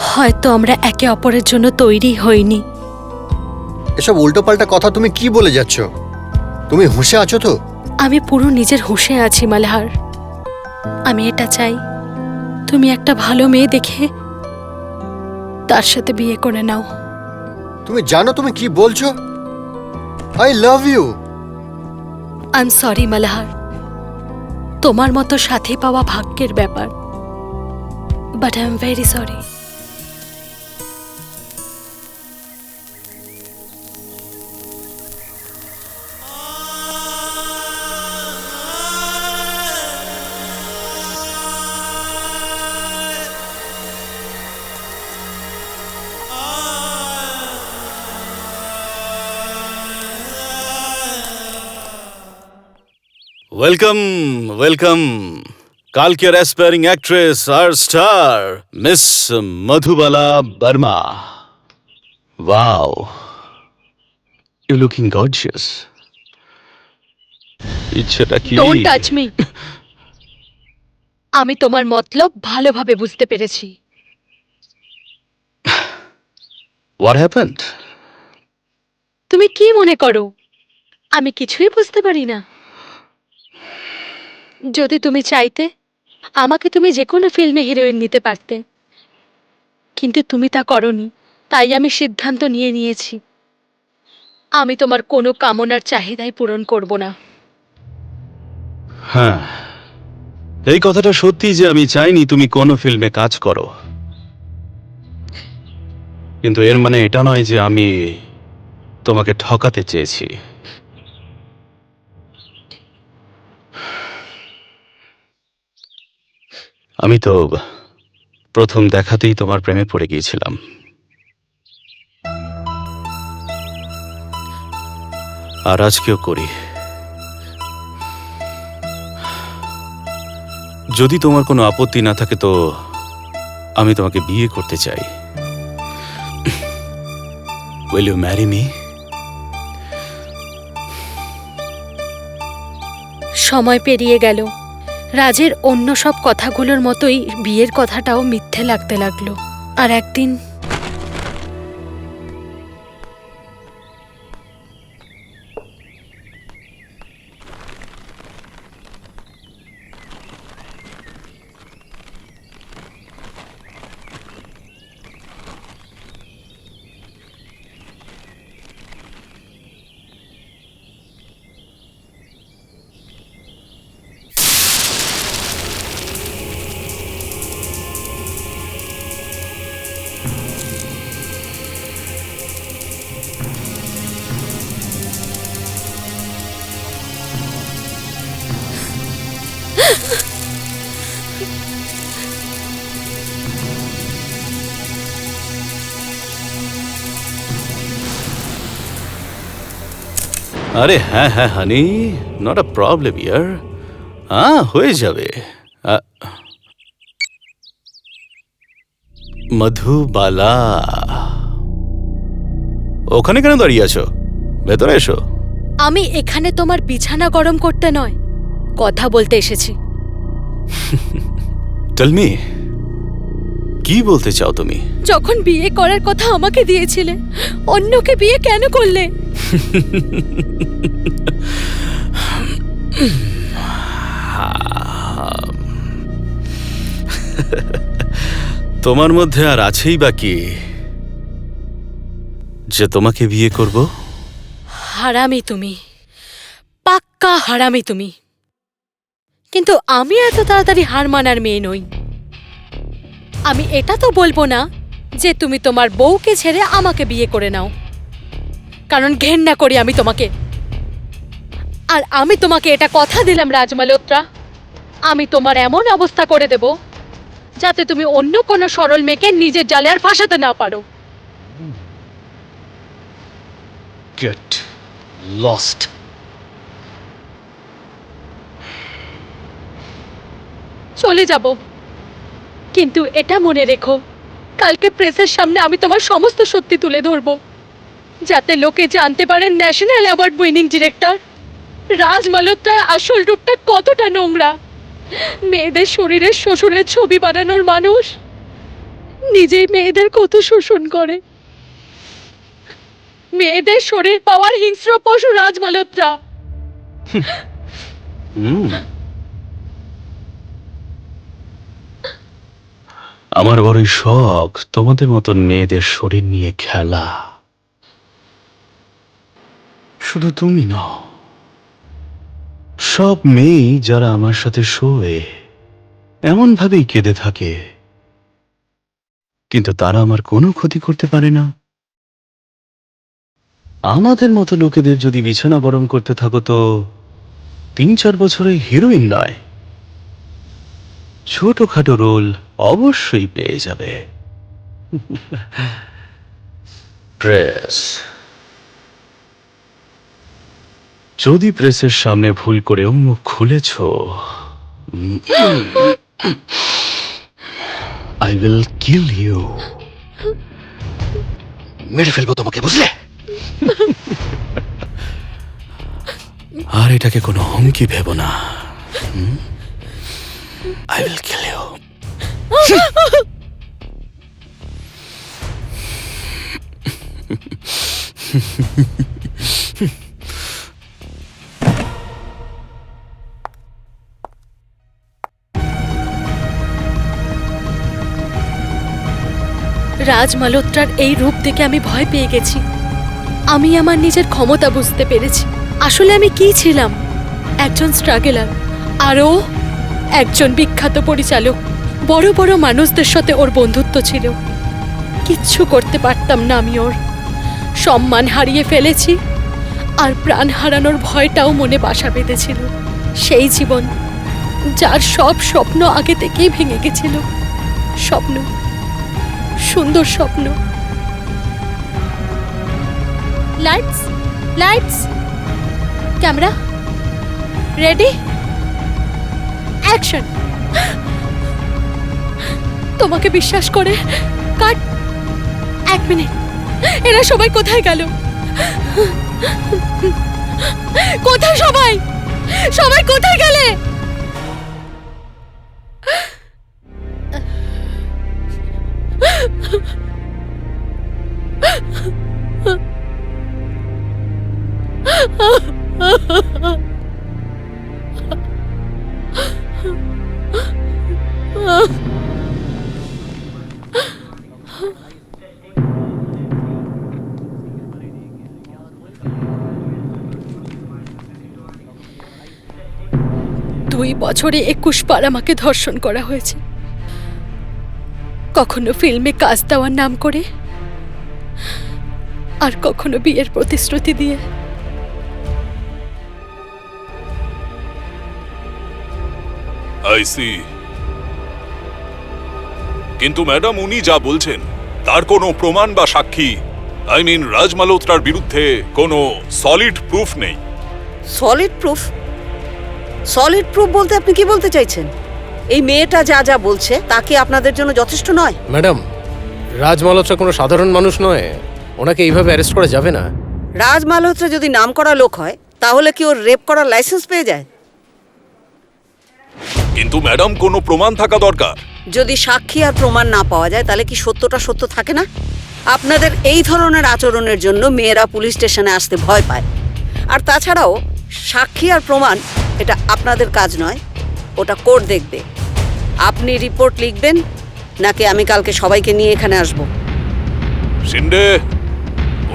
হয়তো আমরা একে অপরের জন্য তৈরি হইনি। এসব উল্টোপাল্টা কথা তুমি কি বলে যাচ্ছ? তুমি হুঁশে আছো তো? আমি পুরো নিজের হুঁশে আছি মালহার। আমি এটা চাই তুমি একটা ভালো মেয়ে দেখে তার সাথে বিয়ে করে নাও। তুমি জানো তুমি কি বলছো? I love you. I am sorry Malhar, তোমার মতো সাথী পাওয়া ভাগ্যের ব্যাপার, but I am very sorry. Welcome welcome, কালকের অ্যাসপায়ারিং অ্যাক্ট্রেস আর star miss Madhubala Varma. Wow, you looking gorgeous. ইচ্ছেটা কি? Don't touch me. আমি তোমার মতলব ভালোভাবে বুঝতে পেরেছি। What happened? তুমি কি মনে করো আমি কিছুই বুঝতে পারি না? যদি তুমি চাইতে আমাকে তুমি যে কোনো ফিল্মে হিরোইন নিতে পারতে, কিন্তু তুমি তা করনি। তাই আমি সিদ্ধান্ত নিয়েছি আমি তোমার কোনো কামনার চাহিদাই পূরণ করব না। হ্যাঁ, এই কথাটা সত্যি যে আমি চাইনি তুমি কোনো ফিল্মে কাজ করো, কিন্তু এর মানে এটা নয় যে আমি তোমাকে ঠকাতে চেয়েছি। আমি তো প্রথম দেখাতেই তোমার প্রেমে পড়ে গিয়েছিলাম। আর আজকেও করি। যদি তোমার কোনো আপত্তি না থাকে তো আমি তোমাকে বিয়ে করতে চাই। Will you marry me? সময় পেরিয়ে গেল, রাজের অন্য সব কথাগুলোর মতোই বিয়ের কথাটাও মিথ্যে লাগতে লাগলো। আর একদিন আরে হ্যাঁ হ্যাঁ হানি, নট আ প্রবলেম ইয়ার। হ্যাঁ, হয়ে যাবে। মধুবালা, ওখানে কেন দাঁড়িয়ে আছো? ভেতরে এসো। আমি এখানে তোমার বিছানা গরম করতে নয়, কথা বলতে এসেছি। টেল মি, কি বলতে চাও তুমি? যখন বিয়ে করার কথা আমাকে দিয়েছিলে, অন্যকে বিয়ে কেন করলে? তোমার মধ্যে আর আছেই বাকি যে তোমাকে বিয়ে করব? হারামি তুমি, পাক্কা হারামি তুমি। কিন্তু আমি এত তাড়াতাড়ি হার মানার মেয়ে নই। আমি এটা তো বলবো না যে তুমি তোমার বউকে ছেড়ে আমাকে বিয়ে করে নাও, কারণ ঘেন্না করি আমি তোমাকে। আর আমি তোমাকে এটা কথা দিলাম রাজ মালহোত্রা, আমি তোমার এমন অবস্থা করে দেব যাতে তুমি অন্য কোনো সরল মেয়েকে নিজের জালে আর ফাঁসাতে না পারো। Get lost. চলে যাব, কিন্তু এটা মনে রেখো, কালকে প্রেসের সামনে আমি তোমার সমস্ত সত্যি তুলে ধরবো, যাতে লোকে জানতে পারেন ন্যাশনাল অ্যাওয়ার্ড উইনিং ডিরেক্টর রাজ মালহোত্রার আসল রূপটা কতটা নোংরা। মেয়েদের শরীরে শ্বশুরের ছবি বানানোর মানুষ নিজেই মেয়েদের কত শোষণ করে। মেয়েদের শরীর পাওয়ার হিংস্র পশু রাজ মালহোত্রা। আমার বড়ই শখ তোমাদের মতন মেয়েদের শরীর নিয়ে খেলা। শুধু তুমি নও, সব মেয়েই যারা আমার সাথে শোয়ে এমন ভাবেই কেঁদে থাকে, কিন্তু তারা আমার কোনো ক্ষতি করতে পারে না। আমাদের মতো লোকেদের যদি বিছানা গরম করতে থাকো তো 3-4 বছরে হিরোইন নয়, ছোটখাটো রোল অবশ্যই পেয়ে যাবে। প্রেস, যদি প্রেসের সামনে ভুল করেও মুখ খুলেছ, আই উইল কিল ইউ। মেরে ফেলবো তোমাকে, বুঝলে? আর এটাকে কোনো হুমকি ভেবো না। I will kill you. রাজ মালহোত্রার এই রূপ দেখে আমি ভয় পেয়ে গেছি। আমি আমার নিজের ক্ষমতা বুঝতে পেরেছি। আসলে আমি কি ছিলাম? একজন স্ট্রাগলার, আরও একজন বিখ্যাত পরিচালক। বড় বড় মানুষদের সাথে ওর বন্ধুত্ব ছিল। কিচ্ছু করতে পারতাম না আমি ওর। সম্মান হারিয়ে ফেলেছি, আর প্রাণ হারানোর ভয়টাও মনে বাসা বেঁধেছিল। সেই জীবন যার সব স্বপ্ন আগে থেকেই ভেঙে গেছিল। স্বপ্ন, সুন্দর স্বপ্ন। Lights, lights, camera, ready, action. তোমাকে বিশ্বাস করে কাট। 1 মিনিট, এরা সবাই কোথায় গেল? কোথায় সবাই? সবাই কোথায় গেলে? দুই বছরে 21 বার আমাকে ধর্ষণ করা হয়েছে। কখনো ফিল্মে কাজ দেওয়ার নাম করে, আর কখনো বিয়ের প্রতিশ্রুতি দিয়ে। I C. কিন্তু ম্যাডাম, উনি যা বলছেন তার কোনো প্রমাণ বা সাক্ষী, আই মিন রাজ মালহোত্রার বিরুদ্ধে কোনো সলিড প্রুফ নেই। Solid proof? সলিড প্রুফ বলতে আপনি কি বলতে চাইছেন? এই মেয়েটা যা যা বলছে তা কি আপনাদের জন্য যথেষ্ট নয়? ম্যাডাম, রাজ মালহোত্রা কোনো সাধারণ মানুষ নয়। ওনাকে এইভাবে অ্যারেস্ট করা যাবে না। রাজ মালহোত্রা যদি নামকরা লোক হয় তাহলে কি ওর রেপ করার লাইসেন্স পেয়ে যায়? কিন্তু ম্যাডাম, কোনো প্রমাণ থাকা দরকার। যদি সাক্ষী আর প্রমাণ না পাওয়া যায় তাহলে কি সত্যটা সত্য থাকে না? আপনাদের এই ধরনের আচরণের জন্য মেয়েরা পুলিশ স্টেশনে আসতে ভয় পায়। আর তাছাড়াও সাক্ষী আর প্রমাণ এটা আপনাদের কাজ নয়, ওটা কোর্ট দেখবে। আপনি রিপোর্ট লিখবেন নাকি আমি কালকে সবাইকে নিয়ে এখানে আসব? শিন্ডে,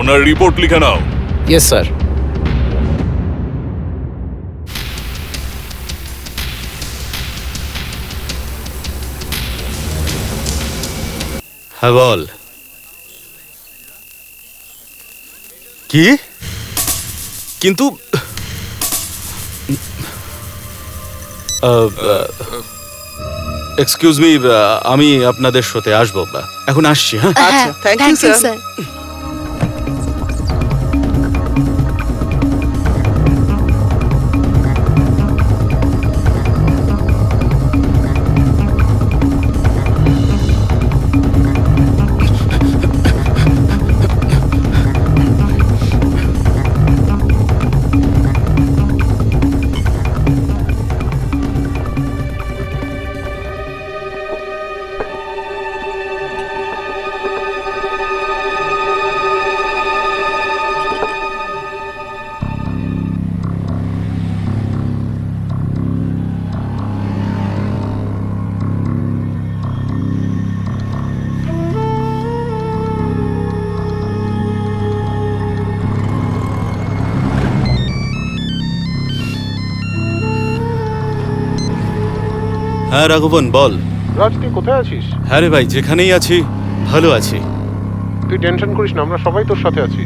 ওনার রিপোর্ট লিখে নাও। Yes sir. হ্যাঁ বল। কি? কিন্তু এক্সকিউজ মি, আমি আপনাদের সাথে আসবো, এখন আসছি। হ্যাঁ, আচ্ছা, থ্যাংক ইউ স্যার। হ্যাঁ রাঘবন বল। রাজ, তুই কোথায় আছিস? হ্যাঁ রে ভাই, যেখানেই আছি ভালো আছি। তুই টেনশন করিস না, আমরা সবাই তোর সাথে আছি।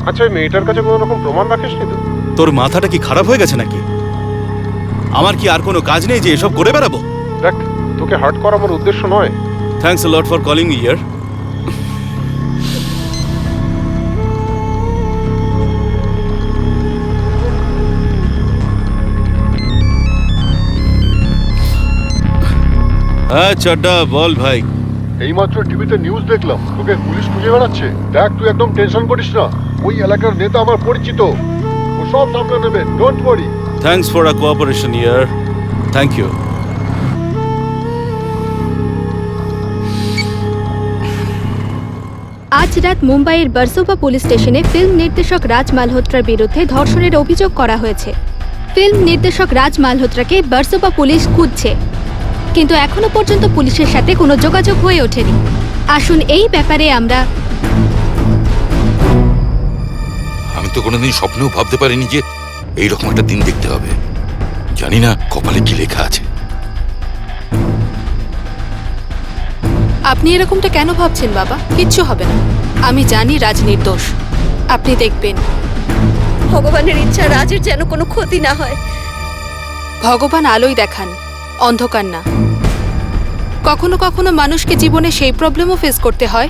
আচ্ছা, ওই মেয়েটার কাছে কোনো রকম প্রমাণ রাখিসনি তো? তোর মাথাটা কি খারাপ হয়ে গেছে নাকি? আমার কি আর কোনো কাজ নেই যে এসব করে বেড়াবো? দেখ, তোকে হার্ট করা আমার উদ্দেশ্য নয়। Thanks a lot for calling me here. হ্যাঁ চাড্ডা, বল ভাই। এইমাত্র টিভিতে নিউজ দেখলাম তোকে পুলিশ খুঁজে বেড়াচ্ছে। দেখ, তুই একদম টেনশন করিস না, ওই এলাকার নেতা আমার পরিচিত, ও সব সামলে নেবে, don't worry. Thanks for a cooperation here. Thank you. আজ রাত মুম্বাইয়ের বারসোভা পুলিশ স্টেশনে ফিল্ম নির্দেশক রাজ মালহোত্রার বিরুদ্ধে ধর্ষণের অভিযোগ করা হয়েছে। ফিল্ম নির্দেশক রাজ মালহোত্রাকে বারসোভা পুলিশ খুঁজছে, কিন্তু এখনো পর্যন্ত পুলিশের সাথে কোনো যোগাযোগ হয়ে ওঠেনি। আসুন এই ব্যাপারে আমি তো কোনোদিন স্বপ্নেও ভাবতে পারিনি যে এইরকম একটা দিন দেখতে হবে। জানি না কপালে কি লেখা আছে। আপনি এরকমটা কেন ভাবছেন বাবা? কিচ্ছু হবে না। আমি জানি রাজ নির্দোষ, আপনি দেখবেন। ভগবানের ইচ্ছা রাজের যেন কোনো ক্ষতি না হয়। ভগবান আলোই দেখান, অন্ধকার না। কখনো কখনো মানুষকে জীবনে সেই প্রবলেমও ফেস করতে হয়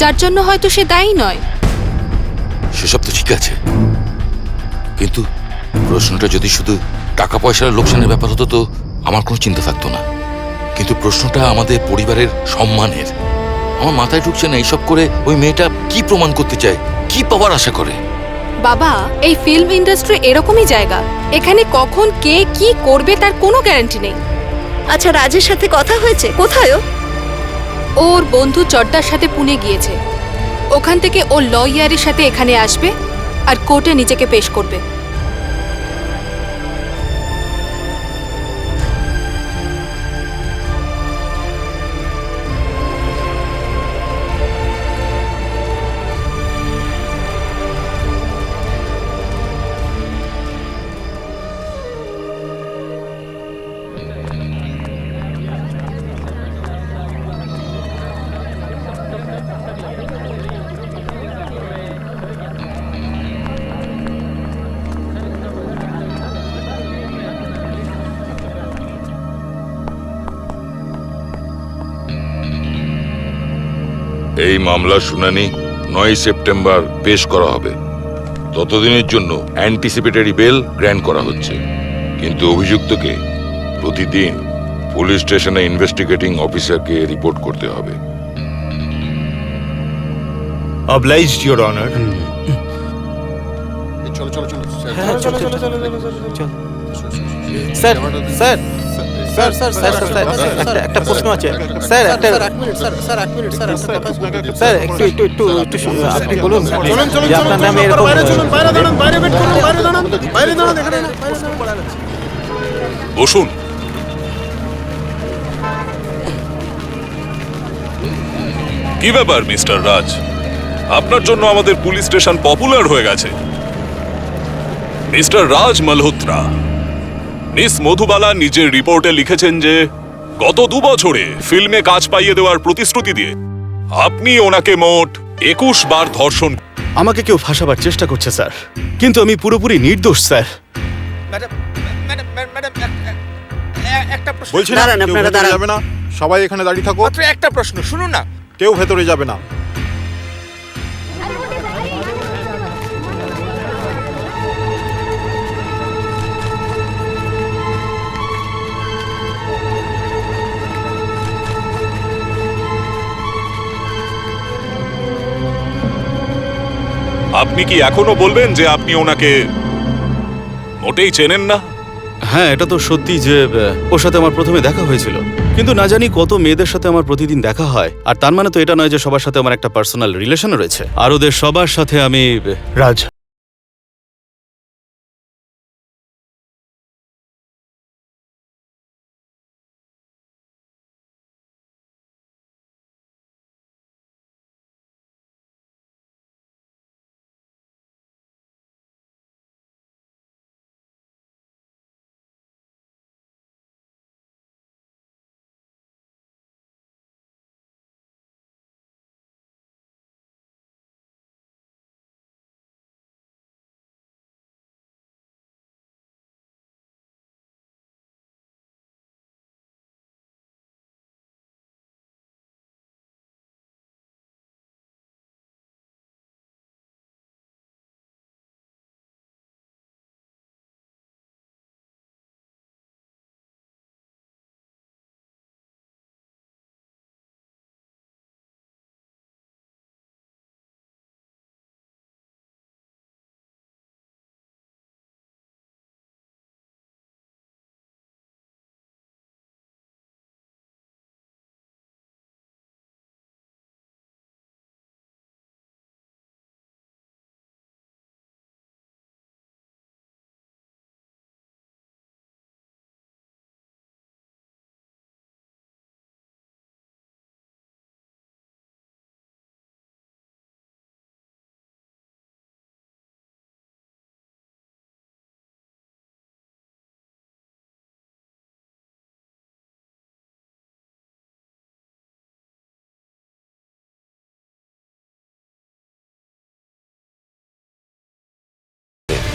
যার জন্য হয়তো সে দায়ী নয়। সেসব তো ঠিক আছে, কিন্তু প্রশ্নটা যদি শুধু টাকা পয়সার লোকসানের ব্যাপার হতো তো আমার কোনো চিন্তা থাকতো না। কিন্তু প্রশ্নটা আমাদের পরিবারের সম্মানের। আমার মাথায় ঢুকছে না এইসব করে ওই মেয়েটা কি প্রমাণ করতে চায়, কি পাওয়ার আশা করে। বাবা, এই ফিল্ম ইন্ডাস্ট্রি এরকমই জায়গা, এখানে কখন কে কি করবে তার কোনো গ্যারান্টি নেই। আচ্ছা, রাজের সাথে কথা হয়েছে? কোথায় ও? ওর বন্ধু চড্ডার সাথে পুনে গিয়েছে। ওখান থেকে ও লয়ারের সাথে এখানে আসবে আর কোর্টে নিজেকে পেশ করবে। এই মামলার শুনানি 9 সেপ্টেম্বর পেশ করা হবে। ততদিনের জন্য অ্যান্টিসিপেটরি বেল গ্র্যান্ট করা হচ্ছে, কিন্তু অভিযুক্তকে প্রতিদিন পুলিশ স্টেশনে ইনভেস্টিগেটিং অফিসারকে রিপোর্ট করতে হবে। Obliged your honour. চলো চলো চলো sir sir sir sir sir sir একটা প্রশ্ন আছে স্যার। এক মিনিট স্যার, এক মিনিট স্যার, স্যার একটু একটু একটু একটু আপনি বলুন যে আপনার নামে এরকম। বসুন। কি ব্যাপার মিস্টার রাজ, আপনার জন্য আমাদের পুলিশ স্টেশন পপুলার হয়ে গেছে। মিস্টার রাজ মালহোত্রা, মিস মধুবালা নিজের রিপোর্টে লিখেছেন যে গত 2 বছরে ফিল্মে কাজ পাইয়ে দেওয়ার প্রতিশ্রুতি দিয়ে আপনি ওনাকে মোট 21 বার ধর্ষণ। আমাকে কেউ ফাঁসাবার চেষ্টা করছে স্যার, কিন্তু আমি পুরোপুরি নির্দোষ স্যার। বলছি দাঁড়ান, আপনারা দাঁড়ান। যাবে না, সবাই এখানে দাঁড়িয়ে থাকো। মাত্র একটা প্রশ্ন, শুনুন না, কেউ ভেতরে যাবে না। আপনি কি এখনো বলবেন যে আপনি ওনাকে মোটেই চেনেন না? হ্যাঁ, এটা তো সত্যি যে ওর সাথে আমার প্রথমে দেখা হয়েছিল, কিন্তু না জানি কত মেয়েদের সাথে আমার প্রতিদিন দেখা হয়। আর তার মানে তো এটা নয় যে সবার সাথে আমার একটা পার্সোনাল রিলেশন রয়েছে। আর ওদের সবার সাথে আমি রাজ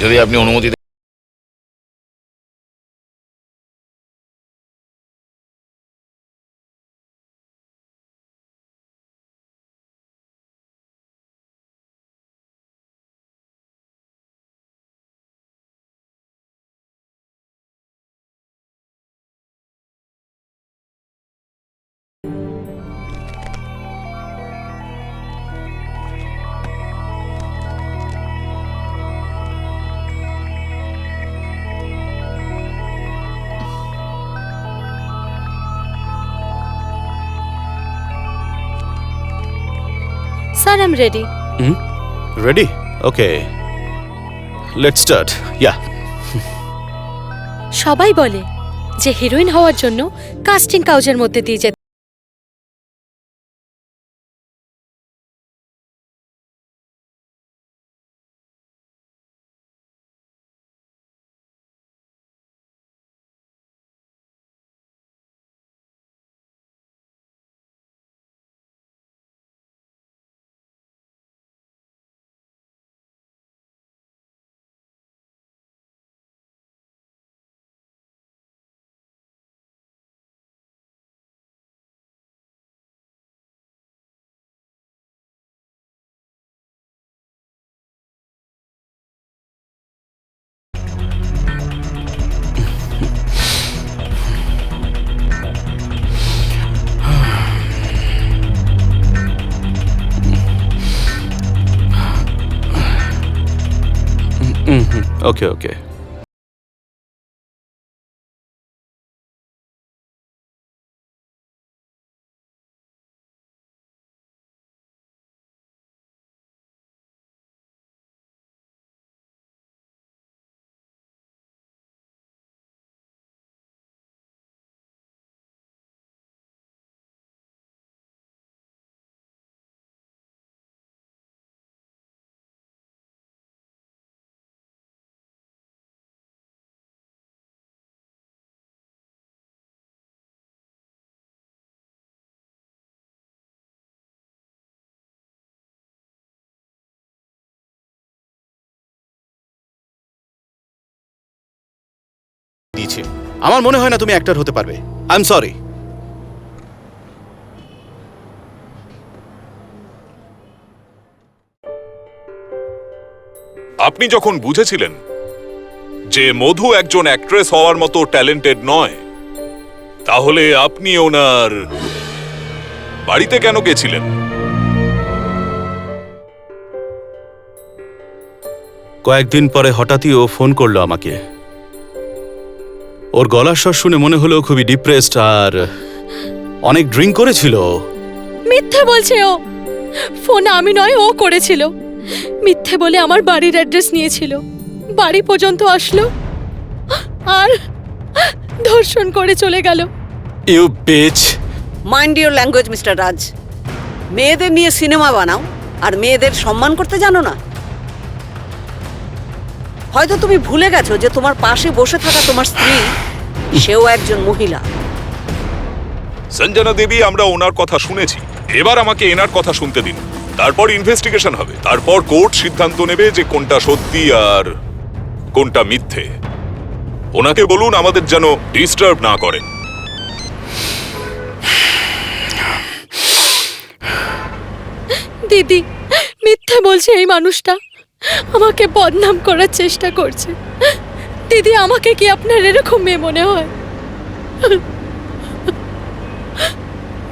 যদি আপনি অনুমতি দেন। Sir I am ready. Ready? Okay. Let's start. Yeah. সবাই বলে যে হিরোইন হওয়ার জন্য কাস্টিং কাউজের মধ্যে দিয়ে যেতে Okay, okay. দিয়েছে আমার মনে হয় না তুমি অ্যাক্টর হতে পারবে। I am sorry. আপনি যখন বুঝেছিলেন যে মধু একজন অ্যাক্ট্রেস হওয়ার মতো ট্যালেন্টেড নয়, তাহলে আপনি ওনার বাড়িতে কেন গেছিলেন? কয়েকদিন পরে হঠাৎই ও ফোন করলো আমাকে। ওর গলার স্বর শুনে মনে হলো খুবই ডিপ্রেসড আর অনেক ড্রিঙ্ক করেছিল। মিথ্যে বলছে ও। ফোন আমি নয়, ও করেছিল। মিথ্যে বলে আমার বাড়ির অ্যাড্রেস নিয়েছিল, বাড়ি পর্যন্ত আসলো আর ধর্ষণ করে চলে গেল। You bitch. Mind your language mister Raj. মেয়েদের নিয়ে সিনেমা বানাও আর মেয়েদের সম্মান করতে জানো না? হয়তো তুমি ভুলে গেছো যে তোমার পাশে বসে থাকা তোমার স্ত্রী সেও একজন মহিলা। সঞ্জনা দেবী, আমরা ওনার কথা শুনেছি, এবার আমাকে এনার কথা শুনতে দিন। তারপর ইনভেস্টিগেশন হবে, তারপর কোর্ট সিদ্ধান্ত নেবে যে কোনটা সত্যি আর কোনটা মিথ্যে। ওনাকে বলুন আমাদের যেন ডিস্টার্ব না করেন। দিদি, মিথ্যে বলছে এই মানুষটা, আমাকে বদনাম করার চেষ্টা করছে। দিদি, আমাকে কি আপনার এরকম মেয়ে মনে হয়?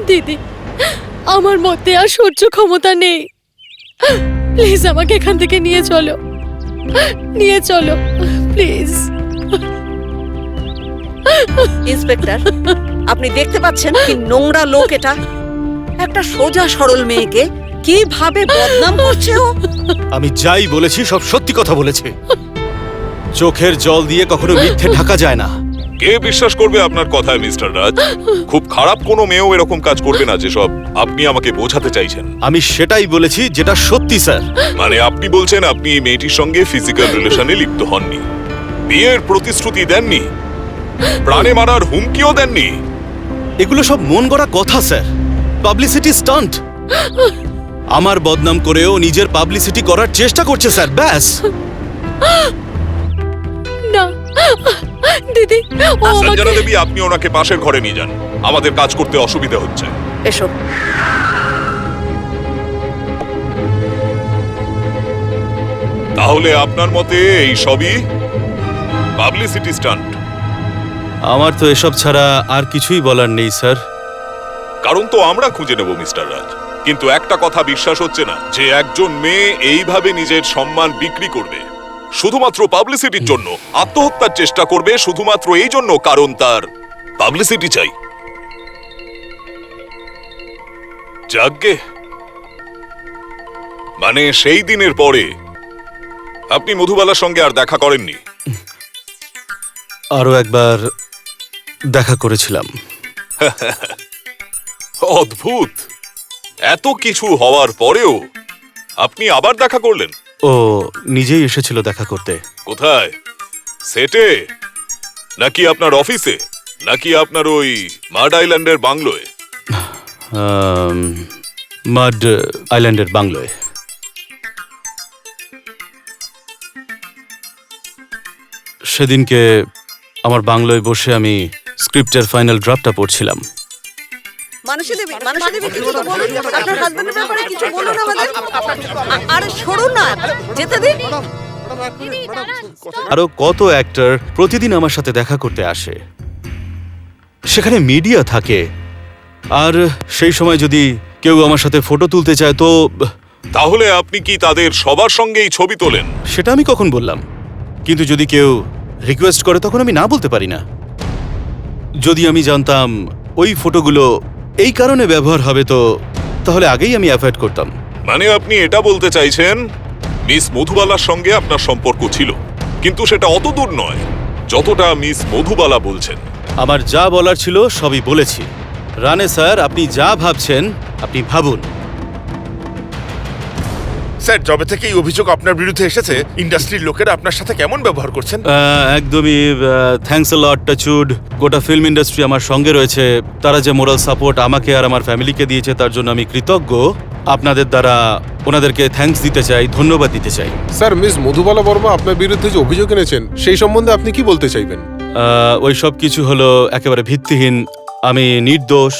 দিদি, আমার মধ্যে আর সহ্য ক্ষমতা নেই। প্লিজ আমাকে এখান থেকে নিয়ে চলো, নিয়ে চলো প্লিজ। ইন্সপেক্টর, আপনি দেখতে পাচ্ছেন কি নোংরা লোক এটা? একটা সোজা সরল মেয়েকে কিভাবে বদনাম করছে ও। আমি যাই বলেছি সব সত্যি কথা বলেছে। চোখের জল দিয়ে কখনো মিথ্যে ঢাকা যায় না। কে বিশ্বাস করবে আপনার কথায় মিস্টার রাজ? খুব খারাপ কোনো মেয়েও এরকম কাজ করবে না যেসব আপনি আমাকে বোঝাতে চাইছেন। আমি সেটাই বলেছি যেটা সত্যি স্যার। মানে আপনি বলছেন আপনি এই মেয়েটির সঙ্গে ফিজিক্যাল রিলেশনে লিপ্ত হননি, বিয়ের প্রতিশ্রুতি দেননি, প্রাণে মারার হুমকিও দেননি? এগুলো সব মন গড়া কথা স্যার, পাবলিসিটি স্টান্ট। আমার বদনাম করেও নিজের পাবলিসিটি করার চেষ্টা করছে স্যার, ব্যাস। দিদি ও আমাকে সঞ্জনা দেবী, আপনি ওনাকে পাশের ঘরে নিয়ে যান, আমাদের কাজ করতে অসুবিধা হচ্ছে। এসো। তাহলে আপনার মতে এই সবই পাবলিসিটি স্টান্ট? আমার তো এসব ছাড়া আর কিছুই বলার নেই স্যার। কারণ তো আমরা খুঁজে নেব মিস্টার রাজ, কিন্তু একটা কথা বিশ্বাস হচ্ছে না যে একজন মেয়ে এইভাবে নিজের সম্মান বিক্রি করবে শুধুমাত্র পাবলিসিটির জন্য, আত্মহত্যার চেষ্টা করবে শুধুমাত্র এই জন্য কারণ তার পাবলিসিটি চাই। যাগ্গে, মানে সেই দিনের পরে আপনি মধুবালার সঙ্গে আর দেখা করেননি? আরো একবার দেখা করেছিলাম। অদ্ভুত, এত কিছু হওয়ার পরেও আপনি আবার দেখা করলেন? ও নিজেই এসেছিল দেখা করতে। কোথায়? সেটে, নাকি আপনার অফিসে, নাকি আপনার ওই মাড আইল্যান্ডের বাংলোয়? মাড আইল্যান্ডের বাংলোয়। সেদিনকে আমার বাংলোয় বসে আমি স্ক্রিপ্টের ফাইনাল ড্রাফটটা পড়ছিলাম। মানসী দেবী, কিছু তো বলুন, আপনার হাজবেন্ডের ব্যাপারে কিছু বলুন আমাদের। আরে সরুন না, যেতে দিন। আরো কত অ্যাক্টর প্রতিদিন আমার সাথে দেখা করতে আসে, সেখানে মিডিয়া থাকে, আর সেই সময় যদি কেউ আমার সাথে ফটো তুলতে চায় তো তাহলে আপনি কি তাদের সবার সঙ্গেই ছবি তোলেন? সেটা আমি কখন বললাম? কিন্তু যদি কেউ রিকোয়েস্ট করে তখন আমি না বলতে পারি না। যদি আমি জানতাম ওই ফটোগুলো এই কারণে ব্যবহার হবে তো তাহলে আগেই আমি অ্যাভয়েড করতাম। মানে আপনি এটা বলতে চাইছেন মিস মধুবালার সঙ্গে আপনার সম্পর্ক ছিল, কিন্তু সেটা অত দূর নয় যতটা মিস মধুবালা বলছেন। আমার যা বলার ছিল সবই বলেছি। রানে স্যার, আপনি যা ভাবছেন আপনি ভাবুন। স্যার, যবে থেকে এই অভিযোগ আপনার বিরুদ্ধে এসেছে, ইন্ডাস্ট্রির লোকেরা আপনার সাথে কেমন ব্যবহার করছেন? একদমই থ্যাঙ্কস আ লট টাচুড। গোটা ফিল্ম ইন্ডাস্ট্রি আমার সঙ্গে রয়েছে। তারা যে মোরাল সাপোর্ট আমাকে আর আমার ফ্যামিলিকে দিয়েছে তার জন্য আমি কৃতজ্ঞ। আপনাদের দ্বারা ওনাদেরকে থ্যাঙ্কস দিতে চাই, ধন্যবাদ দিতে চাই। স্যার, মিস মধুবালা বর্মা আপনার বিরুদ্ধে যে অভিযোগ এনেছেন সেই সম্বন্ধে আপনি কি বলতে চাইবেন? ওই সব কিছু হলো একেবারে ভিত্তিহীন। আমি নির্দোষ।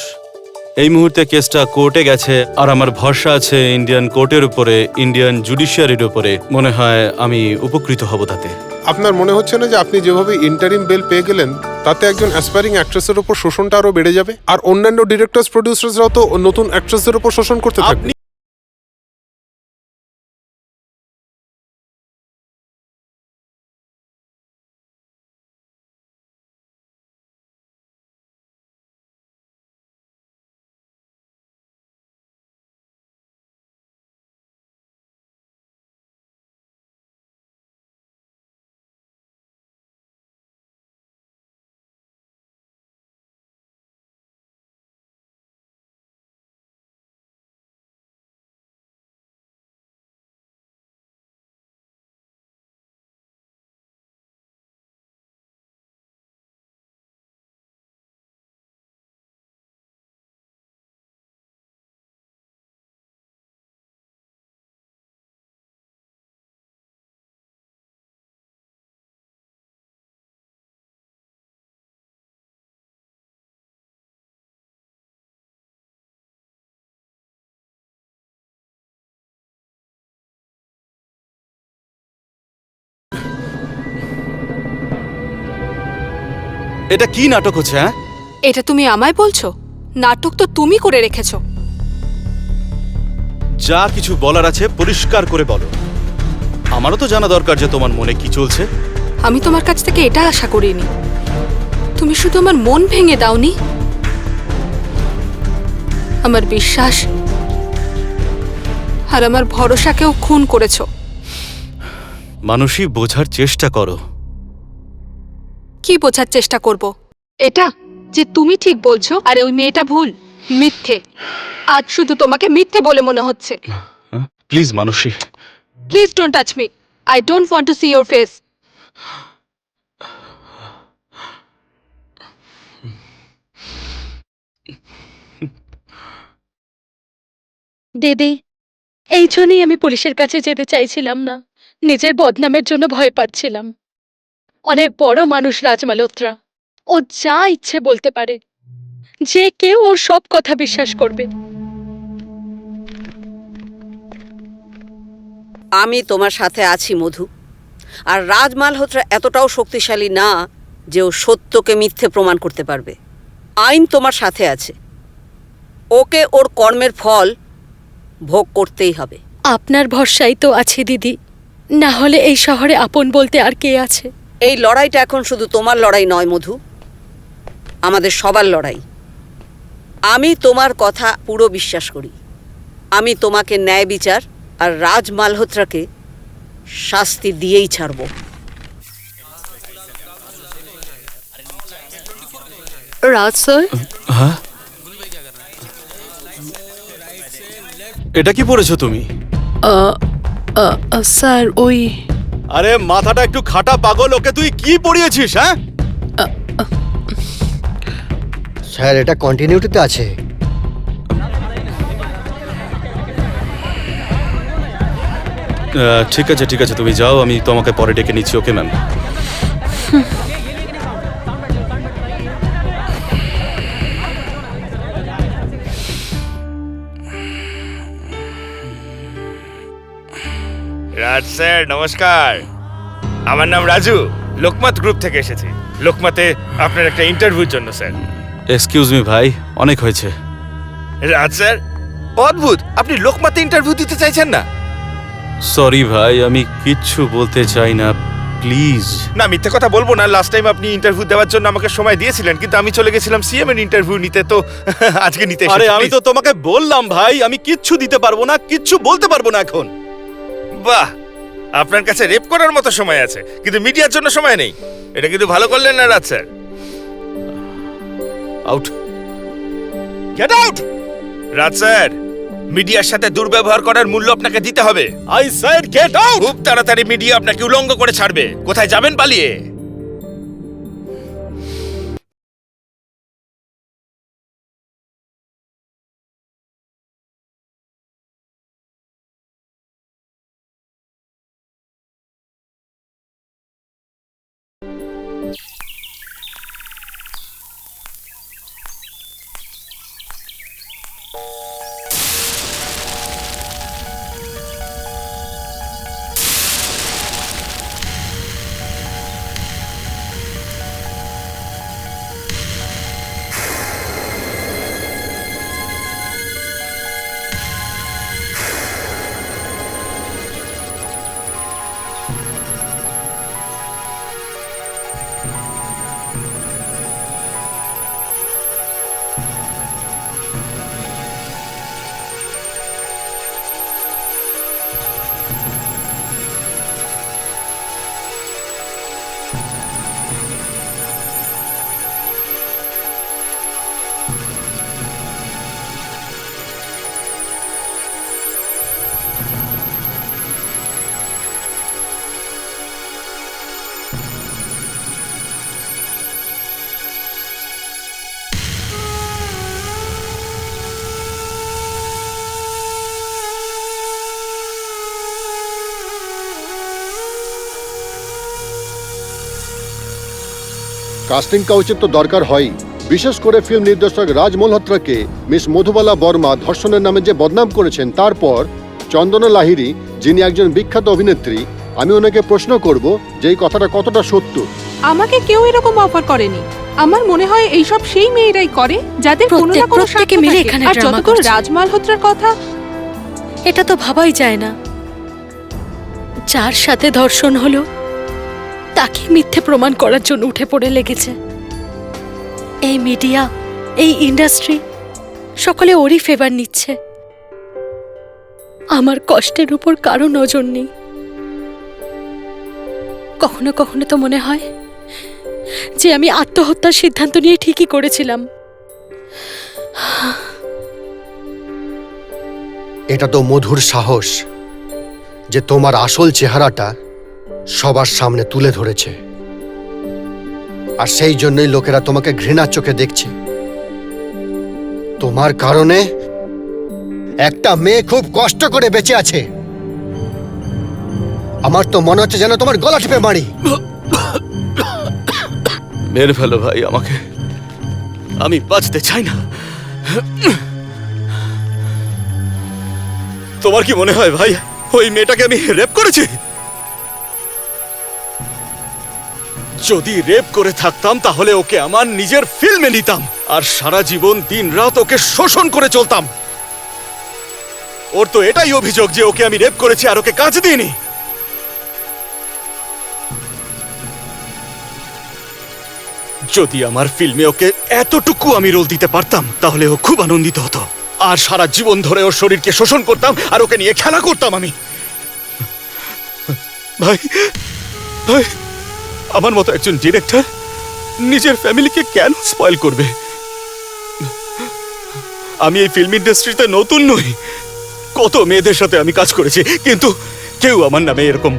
এই মুহূর্তে কেসটা কোর্টে গেছে আর আমার ভরসা আছে ইন্ডিয়ান কোর্টের উপরে, ইন্ডিয়ান জুডিশিয়ারির উপরে। মনে হয় আমি উপকৃত হব তাতে। আপনার মনে হচ্ছে না যে আপনি যেভাবে ইন্টারিম বেল পেয়ে গেলেন তাতে একজন অ্যাসপায়ারিং অ্যাক্ট্রেসের উপর শোষণটা আরো বেড়ে যাবে, আর অন্যান্য ডিরেক্টরস প্রডিউসার্সরাও তো নতুন অ্যাক্ট্রেসদের উপর শোষণ করতে থাকবে? এটা কি নাটক হচ্ছে? হ্যাঁ, এটা তুমি আমায় বলছো? নাটক তো তুমি করে রেখেছো। যা কিছু বলার আছে পরিষ্কার করে বলো। আমারও তো জানা দরকার যে তোমার মনে কি চলছে। আমি তোমার কাছ থেকে এটা আশা করিনি। তুমি শুধু আমার মন ভেঙে দাওনি, আমার বিশ্বাস আর আমার ভরসাকেও খুন করেছো। মানুষই বোঝার চেষ্টা করো। কি বোঝার চেষ্টা করব? এটা যে তুমি ঠিক বলছো আর ওই মেয়েটা ভুল, মিথ্যে। আজ শুধু তোমাকে মিথ্যে বলে মনে হচ্ছে। Please Mansi, please don't touch me. I don't want to see your face. দিদি, এই জন্যই আমি পুলিশের কাছে যেতে চাইছিলাম না। নিজের বদনামের জন্য ভয় পাচ্ছিলাম। অনেক বড় মানুষ রাজ মালহোত্রা। ও যা ইচ্ছে বলতে পারে, যে কেউ ওর সব কথা বিশ্বাস করবে। আমি তোমার সাথে আছি মধু। আর রাজ মালহোত্রা এতটাও শক্তিশালী না যে ও সত্যকে মিথ্যে প্রমাণ করতে পারবে। আইন তোমার সাথে আছে, ওকে ওর কর্মের ফল ভোগ করতেই হবে। আপনার ভরসাই তো আছে দিদি, না হলে এই শহরে আপন বলতে আর কে আছে? এই লড়াইটা এখন শুধু তোমার লড়াই নয় মধু, আমাদের সবার লড়াই। আমি তোমার কথা পুরো বিশ্বাস করি। আমি তোমাকে ন্যায় বিচার আর রাজ মালহোত্রাকে শাস্তি দিয়েই ছাড়ব। রাজ স্যার, হ্যাঁ, এটা কি পড়েছো তুমি? স্যার ওই আরে মাথাটা একটু খাটা পাগল, ওকে তুই কি পড়িয়েছিস? হ্যাঁ স্যার, এটা কন্টিনিউটিতে আছে। ঠিক আছে ঠিক আছে, তুমি যাও, আমি তোমাকে পরে ডেকে নিচ্ছি। Okay ma'am. রাজ স্যার নমস্কার, আমার নাম রাজু, লোকমত গ্রুপ থেকে এসেছি। লোকমতে আপনার একটা ইন্টারভিউর জন্য স্যার। এক্সকিউজ মি ভাই, অনেক হয়েছে। রাজ স্যার অদ্ভুত, আপনি লোকমতে ইন্টারভিউ দিতে চাইছেন না? সরি ভাই, আমি কিচ্ছু বলতে চাই না, প্লিজ। না মিথ্যে কথা বলবো না, লাস্ট টাইম আপনি ইন্টারভিউ দেওয়ার জন্য আমাকে সময় দিয়েছিলেন, কিন্তু আমি চলে গেছিলাম সিএম এর ইন্টারভিউ নিতে, তো আজকে নিতে এসেছি। আরে আমি please। তো তোমাকে বললাম ভাই, আমি কিচ্ছু দিতে পারবো না, কিচ্ছু বলতে পারবো না এখন। বাহ, আপনার কাছে রেপ করার মতো সময় আছে, কিন্তু মিডিয়ার জন্য সময় নেই। এটা কিন্তু ভালো করলেন না Raj sir. Out, get out. Raj sir, মিডিয়ার সাথে দুর্ব্যবহার করার মূল্য আপনাকে দিতে হবে। I said get out. খুব তাড়াতাড়ি মিডিয়া আপনাকে উলঙ্গ করে ছাড়বে। কোথায় যাবেন পালিয়ে? কাস্টিং কাউচের তো দরকার হয়ই, বিশেষ করে ফিল্ম নির্দেশক রাজ মালহোত্রাকে মিস মধুবালা বর্মা ধর্ষণের নামে যে বদনাম করেছেন, তারপর চন্দনা লাহিড়ী, যিনি একজন বিখ্যাত অভিনেত্রী, আমি ওনাকে প্রশ্ন করব যে এই কথাটা কতটা সত্য। আমাকে কেউ এরকম অফার করেনি। আমার মনে হয় এইসব সেই মেয়েরাই করে যাদের কোনো না কোনো স্বার্থ মিলে থাকে। এখানে আর ড্রামা যতদূর করছে। রাজ মালহোত্রার কথা, এটা তো ভাবাই যায় না, যার সাথে ধর্ষণ হলো তাকে মিথ্যে প্রমাণ করার জন্য উঠে পড়ে লেগেছে। এই মিডিয়া, এই ইন্ডাস্ট্রি, সকলে ওরই ফেভার নিচ্ছে। আমার কষ্টের উপর কারো নজর নেই। কখনো কখনো তো মনে হয় যে আমি আত্মহত্যার সিদ্ধান্ত নিয়ে ঠিকই করেছিলাম। এটা তো মধুর সাহস যে তোমার আসল চেহারাটা সবার সামনে তুলে ধরেছে, আর সেই জন্যই লোকেরা তোমাকে ঘৃণার চোখে দেখছে। তোমার কারণে একটা মেয়ে খুব কষ্ট করে বেঁচে আছে। আমার তো মনে হচ্ছে যেন তোমার গলা টিপে মারি। মেরে ফেলো ভাই আমাকে, আমি বাঁচতে চাই না। তোমার কি মনে হয় ভাই ওই মেয়েটাকে আমি রেপ করেছি? যদি রেপ করে থাকতাম তাহলে ওকে আমার নিজের ফিল্মে নিতাম আর সারা জীবন দিন রাত ওকে শোষণ করে চলতাম। ওর তো এটাই অভিযোগ যে ওকে আমি রেপ করেছি আর ওকে কাজ দিইনি। যদি আমার ফিল্মে ওকে এতটুকু আমি রোল দিতে পারতাম তাহলে ও খুব আনন্দিত হতো, আর সারা জীবন ধরে ওর শরীরকে শোষণ করতাম আর ওকে নিয়ে খেলা করতাম আমি। ভাই ভাই, আমার মতো একজন ডিরেক্টর নিজের ফ্যামিলিকে কেন স্পয়েল করবে? আমি এই ফিল্ম ইন্ডাস্ট্রিতে নতুন নই, কত মেয়েদের সাথে আমি কাজ করেছি, কিন্তু কেউ আমার নামে এরকম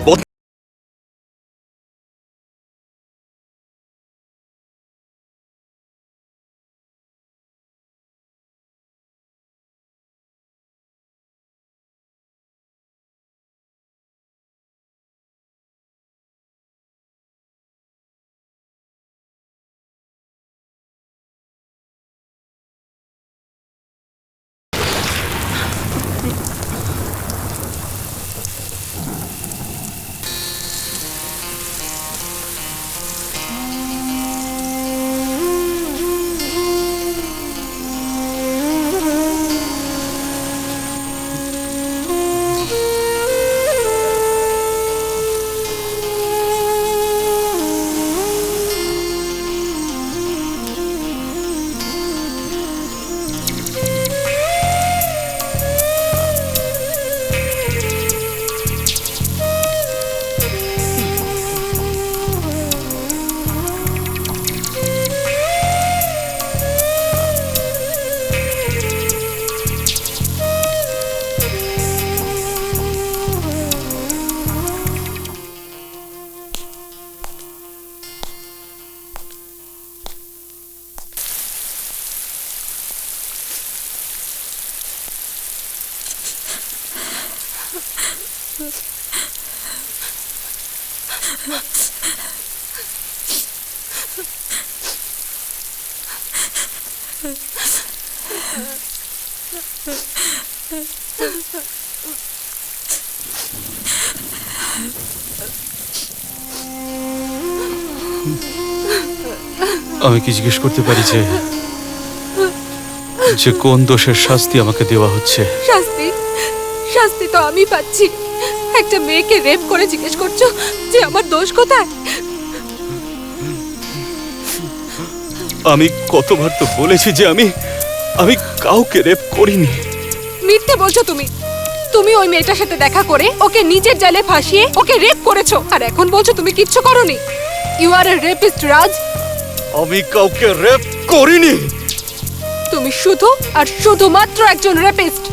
আমি কি জিজ্ঞেস করতে পারি যে কোন দোষের শাস্তি আমাকে দেওয়া হচ্ছে? শাস্তি? শাস্তি তো আমি পাচ্ছি। একটা মেয়েকে রেপ করে জিজ্ঞেস করছো যে আমার দোষ কোথায়? আমি কতবার তো বলেছি যে আমি কাউকে রেপ করিনি। মিথ্যে বলছো তুমি। তুমি ওই মেয়েটার সাথে দেখা করে ওকে নিজের জালে ফাঁসিয়ে ওকে রেপ করেছো, আর এখন বলছো তুমি কিচ্ছু করোনি। ইউ আর এ রেপিস্ট রাজ। আমি কাউকে রেপ করিনি। তুমি শুধু আর শুধুমাত্র একজন রেপিস্ট।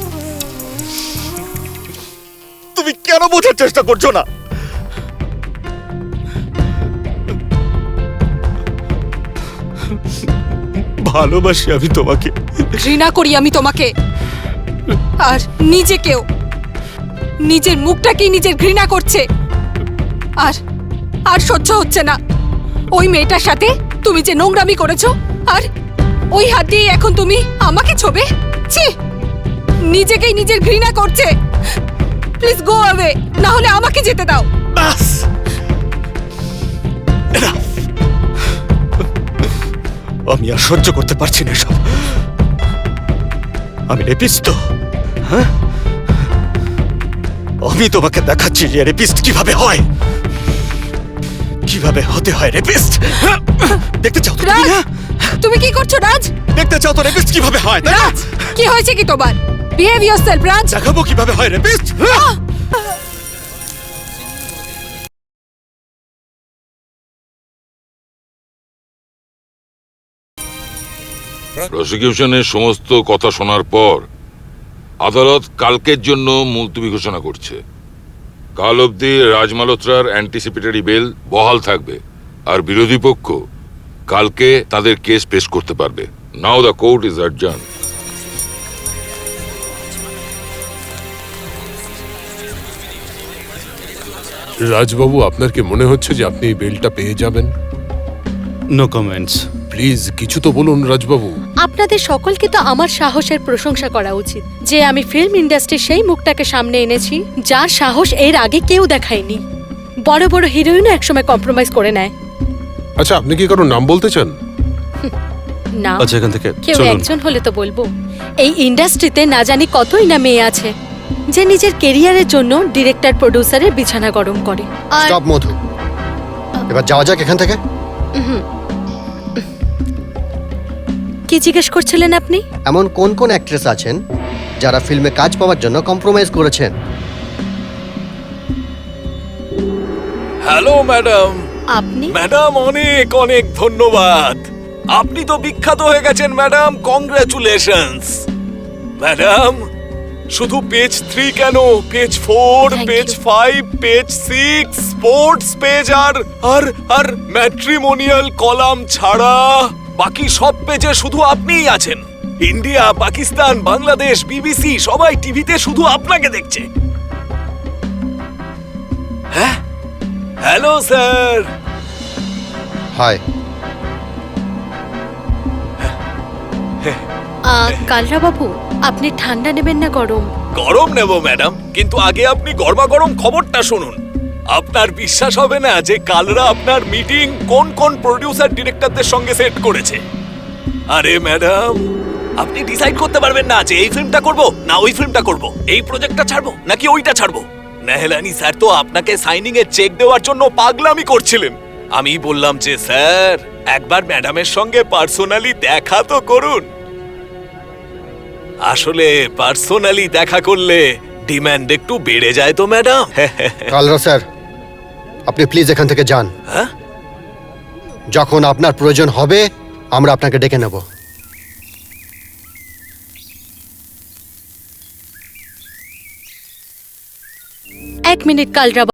তুমি কেন বোঝার চেষ্টা করছো না? ভালোবাসি আমি তোমাকে, ঘৃণা করি আমি তোমাকে, আর নিজেকেও। নিজের মুখটাকেই নিজের ঘৃণা করছে, আর আর সহ্য হচ্ছে না। ওই মেয়েটার সাথে তুমি যে নোংরামি করেছো, আর ওই হাত দিয়ে এখন তুমি আমাকে ছোবে। ছি, নিজেকেই নিজের ঘৃণা করছে। প্লিজ গো অ্যাওয়ে, না হলে আমাকে যেতে দাও। বাস, আমি আর সহ্য করতে পারছি না এসব। আমি রেপিস্ট তো, হ্যাঁ? আমি তোমাকে দেখাচ্ছি যে রেপিস্ট কিভাবে হয়, কিভাবে হতে হয় রেপিস্ট। দেখতে চাও তো তুমি? তুমি কি করছো রাজ? দেখতে চাও তো রেপিস্ট কিভাবে হয়? রাজ, কি হয়েছে কি তোমার? বিহেভ ইয়োরসেলফ রাজ। দেখাবো কিভাবে হয় রেপিস্ট। প্রসিকিউশনের সমস্ত কথা শোনার পর আদালত কালকের জন্য মুলতবি ঘোষণা করছে। কাল অবধি রাজ মালহোত্রার অ্যান্টিসিপেটরি বেল বহাল থাকবে, আর বিরোধী পক্ষ কালকে তাদের কেস পেশ করতে পারবে। নাও the court is adjourned. Rajbabu, আপনার কি মনে হচ্ছে যে আপনি এই বেলটা পেয়ে যাবেন? No comments. প্লিজ কিছু তো বলুন রাজবাবু। আপনাদের সকলকে তো আমার সাহসের প্রশংসা করা উচিত যে আমি ফিল্ম ইন্ডাস্ট্রির সেই মুখটাকে সামনে এনেছি যার সাহস এর আগে কেউ দেখায়নি। বড় বড় হিরোইনও একসময় কম্প্রোমাইজ করে নেয়। আচ্ছা, আপনি কি কারো নাম বলতে চান? না, আচ্ছা, এখান থেকে কেউ চলুন। একজন হলে তো বলবো। এই ইন্ডাস্ট্রিতে না জানি কতই না মেয়ে আছে যে নিজের কেরিয়ারের জন্য ডিরেক্টর প্রোডিউসারের বিছানা গরম করে। আর স্টপ মধু, এবার যাওয়া যাক এখান থেকে। কি জিজ্ঞেস করছিলেন আপনি? এমন কোন কোন অ্যাক্ট্রেস আছেন যারা ফিল্মে কাজ পাওয়ার জন্য কম্প্রোমাইজ করেছেন? Hello madam. আপনি? ম্যাডাম অনেক অনেক ধন্যবাদ। আপনি তো বিখ্যাত হয়ে গেছেন ম্যাডাম, কংগ্রাচুলেশনস। ম্যাডাম শুধু পেজ 3 কেন, page 4, page 5, page 6, sports page আর ম্যাট্রিমোনিয়াল কলাম ছাড়া বাকি সব পেজে শুধু আপনিই আছেন। ইন্ডিয়া, পাকিস্তান, বাংলাদেশ, বিবিসি সবাই টিভিতে শুধু আপনাকে দেখছে। হ্যাঁ, হ্যালো স্যার। হাই। কালরা বাবু, আপনি ঠান্ডা নেবেন না গরম? গরম নেব ম্যাডাম, কিন্তু আগে আপনি গরমাগরম খবরটা শুনুন। আপনার বিশ্বাস হবে না যে কালরা আপনার মিটিং কোন কোন প্রোডিউসার ডিরেক্টরদের সঙ্গে সেট করেছে। আরে ম্যাডাম, আপনি ডিসাইড করতে পারবেন না যে এই ফিল্মটা করব না ওই ফিল্মটা করব, এই প্রজেক্টটা ছাড়বো নাকি ওইটা ছাড়বো। নেহলানি স্যার তো আপনাকে সাইনিং এর চেক দেওয়ার জন্য পাগলামি করছিলেন। আমি বললাম যে স্যার একবার ম্যাডামের সঙ্গে পার্সোনালি দেখা তো করুন। আসলে পার্সোনালি দেখা করলে ডিমান্ড একটু বেড়ে যায় তো ম্যাডাম। কালরা স্যার, আপনি প্লিজ এখান থেকে যান। হ্যাঁ, যখন আপনার প্রয়োজন হবে আমরা আপনাকে ডেকে নেব। এক মিনিট কালরা বাবু।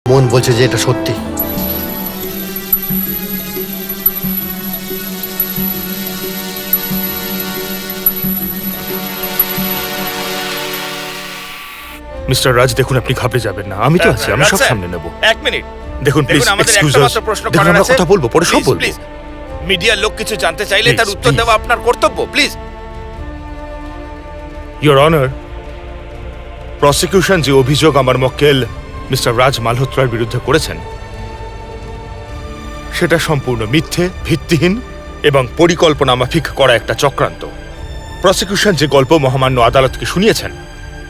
মন বলছে যে এটা সত্যি। মিস্টার রাজ, দেখুন আপনি ঘাবড়ে যাবেন না, আমি তো আছি, আমি সব সামনে নেব। এক মিনিট দেখুন প্লিজ আমাদের এক্সকিউজ একটা আস। মাত্র প্রশ্ন দেখুন করার আমরা আছে। কথা বলবো, পরে সব বলবো। মিডিয়ার লোক কিছু জানতে চাইলে তার Please, উত্তর please. দেওয়া আপনার কর্তব্য, প্লিজ। ইওর অনার, প্রসিকিউশন যে অভিযোগ আমার মক্কেল মিস্টার রাজ মালহোত্রার বিরুদ্ধে করেছেন সেটা সম্পূর্ণ মিথ্যে, ভিত্তিহীন এবং পরিকল্পনা মাফিক করা একটা চক্রান্ত। প্রসিকিউশন যে গল্প মহামান্য আদালতকে শুনিয়েছেন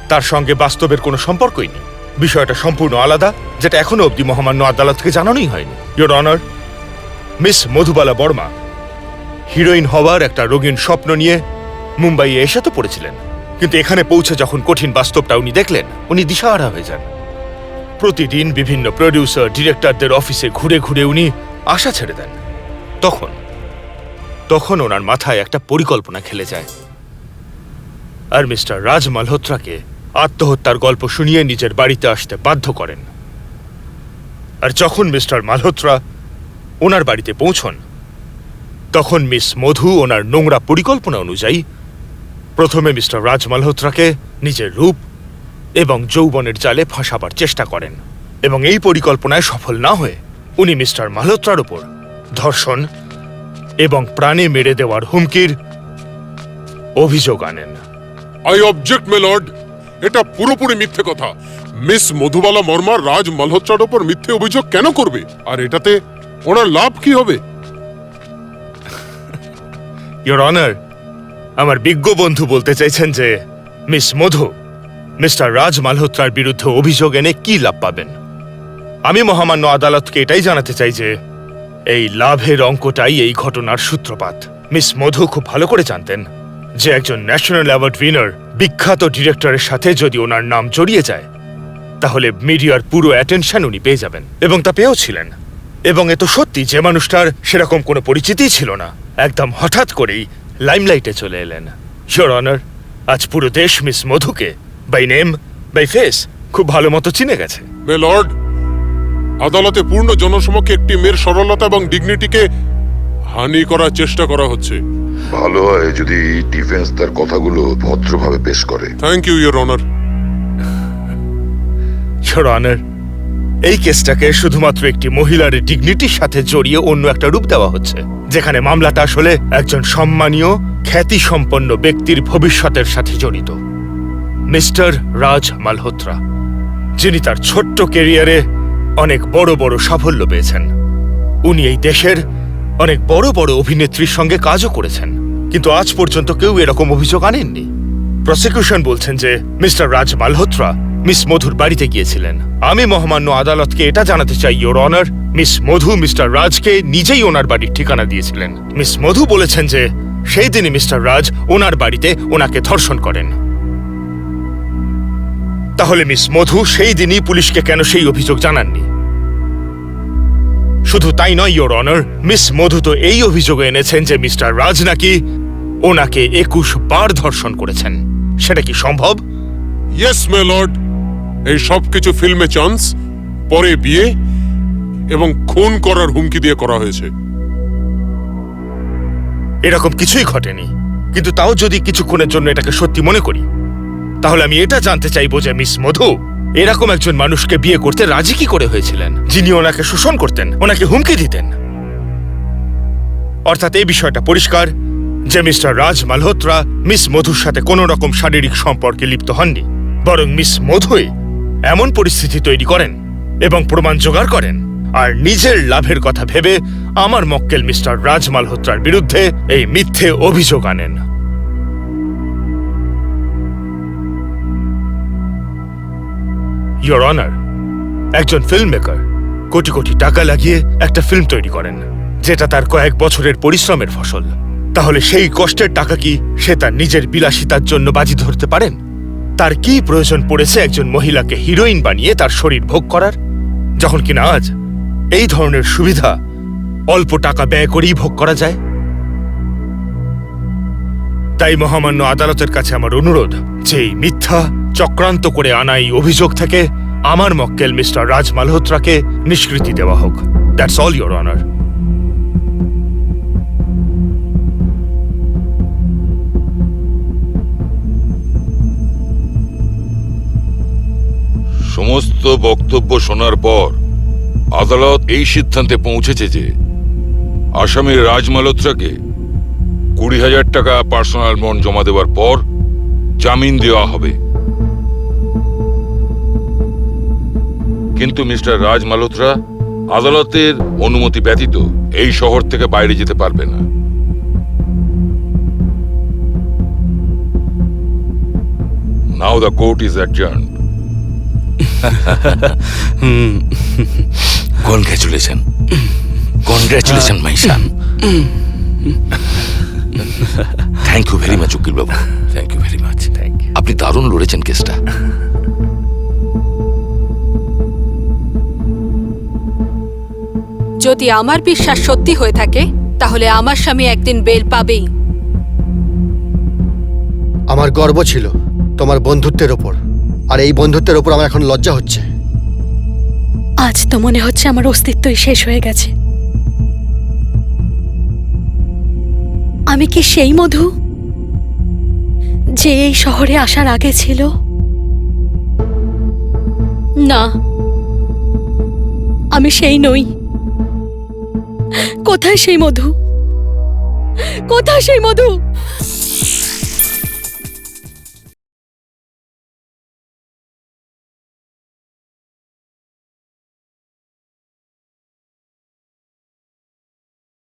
তার সঙ্গে বাস্তবের কোনো সম্পর্কই নেই। বিষয়টা সম্পূর্ণ আলাদা, যেটা এখনো অবধি মহামান্য আদালতকে জানানোই হয়নি। Your honour, miss Madhubala Verma heroine হওয়ার একটা রঙিন স্বপ্ন নিয়ে মুম্বাইয়ে এসে তো পড়েছিলেন, কিন্তু এখানে পৌঁছে যখন কঠিন বাস্তবটা উনি দেখলেন, উনি দিশাহারা হয়ে যান। প্রতিদিন বিভিন্ন প্রোডিউসার ডিরেক্টরদের অফিসে ঘুরে ঘুরে উনি আশা ছেড়ে দেন। তখন ওনার মাথায় একটা পরিকল্পনা খেলে যায়, আর মিস্টার রাজ মালহোত্রাকে আত্মহত্যার গল্প শুনিয়ে নিজের বাড়িতে আসতে বাধ্য করেন। আর যখন মিস্টার মালহোত্রা ওনার বাড়িতে পৌঁছন, তখন মিস মধু ওনার নোংরা পরিকল্পনা অনুযায়ী প্রথমে মিস্টার রাজ মালহোত্রাকে নিজের রূপ এবং যৌবনের জালে ফাঁসাবার চেষ্টা করেন, এবং এই পরিকল্পনায় সফল না হয়ে উনি মিস্টার মালহোত্রার উপর ধর্ষণ এবং প্রাণে মেরে দেওয়ার হুমকির অভিযোগ আনেন। আই অবজেক্ট মাই লর্ড, এটা পুরোপুরি মিথ্যে কথা। মিস মধুবালা বর্মা রাজ মালহোত্রার উপর মিথ্যে অভিযোগ কেন করবে, আর এটাতে ওনার লাভ কি হবে? ইয়োর অনার, আমার বিজ্ঞ বন্ধু বলতে চাইছেন যে মিস মধু মিস্টার রাজ মালহোত্রার বিরুদ্ধে অভিযোগ এনে কি লাভ পাবেন। আমি মহামান্য আদালতকে এটাই জানাতে চাই যে এই লাভের অঙ্কটাই এই ঘটনার সূত্রপাত। মিস মধু খুব ভালো করে জানতেন যে একজন ন্যাশনাল অ্যাওয়ার্ড উইনার বিখ্যাত ডিরেক্টরের সাথে যদি ওনার নাম জড়িয়ে যায়, তাহলে মিডিয়ার পুরো অ্যাটেনশন উনি পেয়ে যাবেন, এবং তা পেয়েও ছিলেন। এবং এ তো সত্যি যে মানুষটার সেরকম কোনো পরিচিতিই ছিল না, একদম হঠাৎ করেই লাইমলাইটে চলে এলেন। ইয়োর অনার, আজ পুরো দেশ মিস মধুকে বাই নেম বাই ফেস খুব ভালো মতো চিনে গেছে। মে লর্ড, আদালতে পূর্ণ জনসমক্ষে একটি মেয়ের সরলতা এবং ডিগনিটিকে হানি করার চেষ্টা করা হচ্ছে। ভালো হয় যদি ডিফেন্স তার কথাগুলো ভদ্রভাবে পেশ করে। Thank you your honour. Your honour, এই কেসটাকে শুধুমাত্র একটি মহিলার ডিগনিটির সাথে জড়িয়ে অন্য একটা রূপ দেওয়া হচ্ছে, যেখানে মামলাটা আসলে একজন সম্মানীয় খ্যাতিসম্পন্ন ব্যক্তির ভবিষ্যতের সাথে জড়িত, মিস্টার রাজ মালহোত্রা, যিনি তার ছোট্ট ক্যারিয়ারে অনেক বড় বড় সাফল্য পেয়েছেন। উনি এই দেশের অনেক বড় বড় অভিনেত্রীর সঙ্গে কাজও করেছেন, কিন্তু আজ পর্যন্ত কেউ এরকম অভিযোগ আনেননি। প্রসিকিউশন বলছেন যে মিস্টার রাজ মালহোত্রা মিস মধুর বাড়িতে গিয়েছিলেন। আমি মহামান্য আদালতকে এটা জানাতে চাই your honour, miss Madhu mister রাজকে নিজেই ওনার বাড়ির ঠিকানা দিয়েছিলেন। মিস মধু বলেছেন যে সেই দিনই মিস্টার রাজ ওনার বাড়িতে ওনাকে ধর্ষণ করেন। তাহলে মিস মধু সেই দিনই পুলিশকে কেন সেই অভিযোগ জানাননি? শুধু তাই নয় ইয়োর অনার, মিস মধু তো এই অভিযোগ এনেছেন যে মিস্টার রাজ নাকি ওনাকে 21 বার ধর্ষণ করেছেন। সেটা কি সম্ভব? ইয়েস মে লর্ড, এই সব কিছু ফিল্মে চান্স, পরে বিয়ে এবং খুন করার হুমকি দিয়ে করা হয়েছে। এরকম কিছুই ঘটেনি, কিন্তু তাও যদি কিছুক্ষণের জন্য এটাকে সত্যি মনে করি, তাহলে আমি এটা জানতে চাইবো যে মিস মধু এরকম একজন মানুষকে বিয়ে করতে রাজি কি করে হয়েছিলেন, যিনি ওনাকে শোষণ করতেন, ওনাকে হুমকি দিতেন। অর্থাৎ এই বিষয়টা পরিষ্কার যে মিস্টার রাজ মালহোত্রা মিস মধুর সাথে কোনো রকম শারীরিক সম্পর্কে লিপ্ত হননি, বরং মিস মধুই এমন পরিস্থিতি তৈরি করেন এবং প্রমাণ জোগাড় করেন, আর নিজের লাভের কথা ভেবে আমার মক্কেল মিস্টার রাজ মালহোত্রার বিরুদ্ধে এই মিথ্যে অভিযোগ আনেন। ইয়োর অনার, একজন ফিল্ম মেকার কোটি কোটি টাকা লাগিয়ে একটা ফিল্ম তৈরি করেন, যেটা তার কয়েক বছরের পরিশ্রমের ফসল। তাহলে সেই কষ্টের টাকা কি সে তার নিজের বিলাসিতার জন্য বাজি ধরতে পারেন? তার কি প্রয়োজন পড়েছে একজন মহিলাকে হিরোইন বানিয়ে তার শরীর ভোগ করার, যখন কিনা আজ এই ধরনের সুবিধা অল্প টাকা ব্যয় করেই ভোগ করা যায়? তাই মহামান্য আদালতের কাছে আমার অনুরোধ যে এই মিথ্যা চক্রান্ত করে আনা এই অভিযোগ থেকে আমার মক্কেল মিস্টার রাজ মালহোত্রাকে নিষ্কৃতি দেওয়া হোক। That's all your honour. সমস্ত বক্তব্য শোনার পর আদালত এই সিদ্ধান্তে পৌঁছেছে যে আসামি রাজ মালহোত্রাকে 20,000 টাকা পার্সোনাল বন্ড জমা দেওয়ার পর জামিন দেওয়া হবে। কিন্তু মিস্টার রাজ মালহোত্রা আদালতের অনুমতি ব্যতীত এই শহর থেকে বাইরে যেতে পারবে না। Now the court is adjourned. Congratulations. Congratulations, my son. Thank you very much, উকিল বাবু। Thank you very much. আপনি দারুণ লড়েছেন কেসটা। যদি আমার বিশ্বাস সত্যি হয়ে থাকে তাহলে আমার স্বামী একদিন বেল পাবেই। আমার গর্ব ছিল তোমার বন্ধুত্বের ওপর, আর এই বন্ধুত্বের ওপর আমার এখন লজ্জা হচ্ছে। আজ তো মনে হচ্ছে আমার অস্তিত্বই শেষ হয়ে গেছে। আমি কি সেই মধু যে এই শহরে আসার আগে ছিল? না, আমি সেই নই। কোথায় সেই মধু? কোথায় সেই মধু?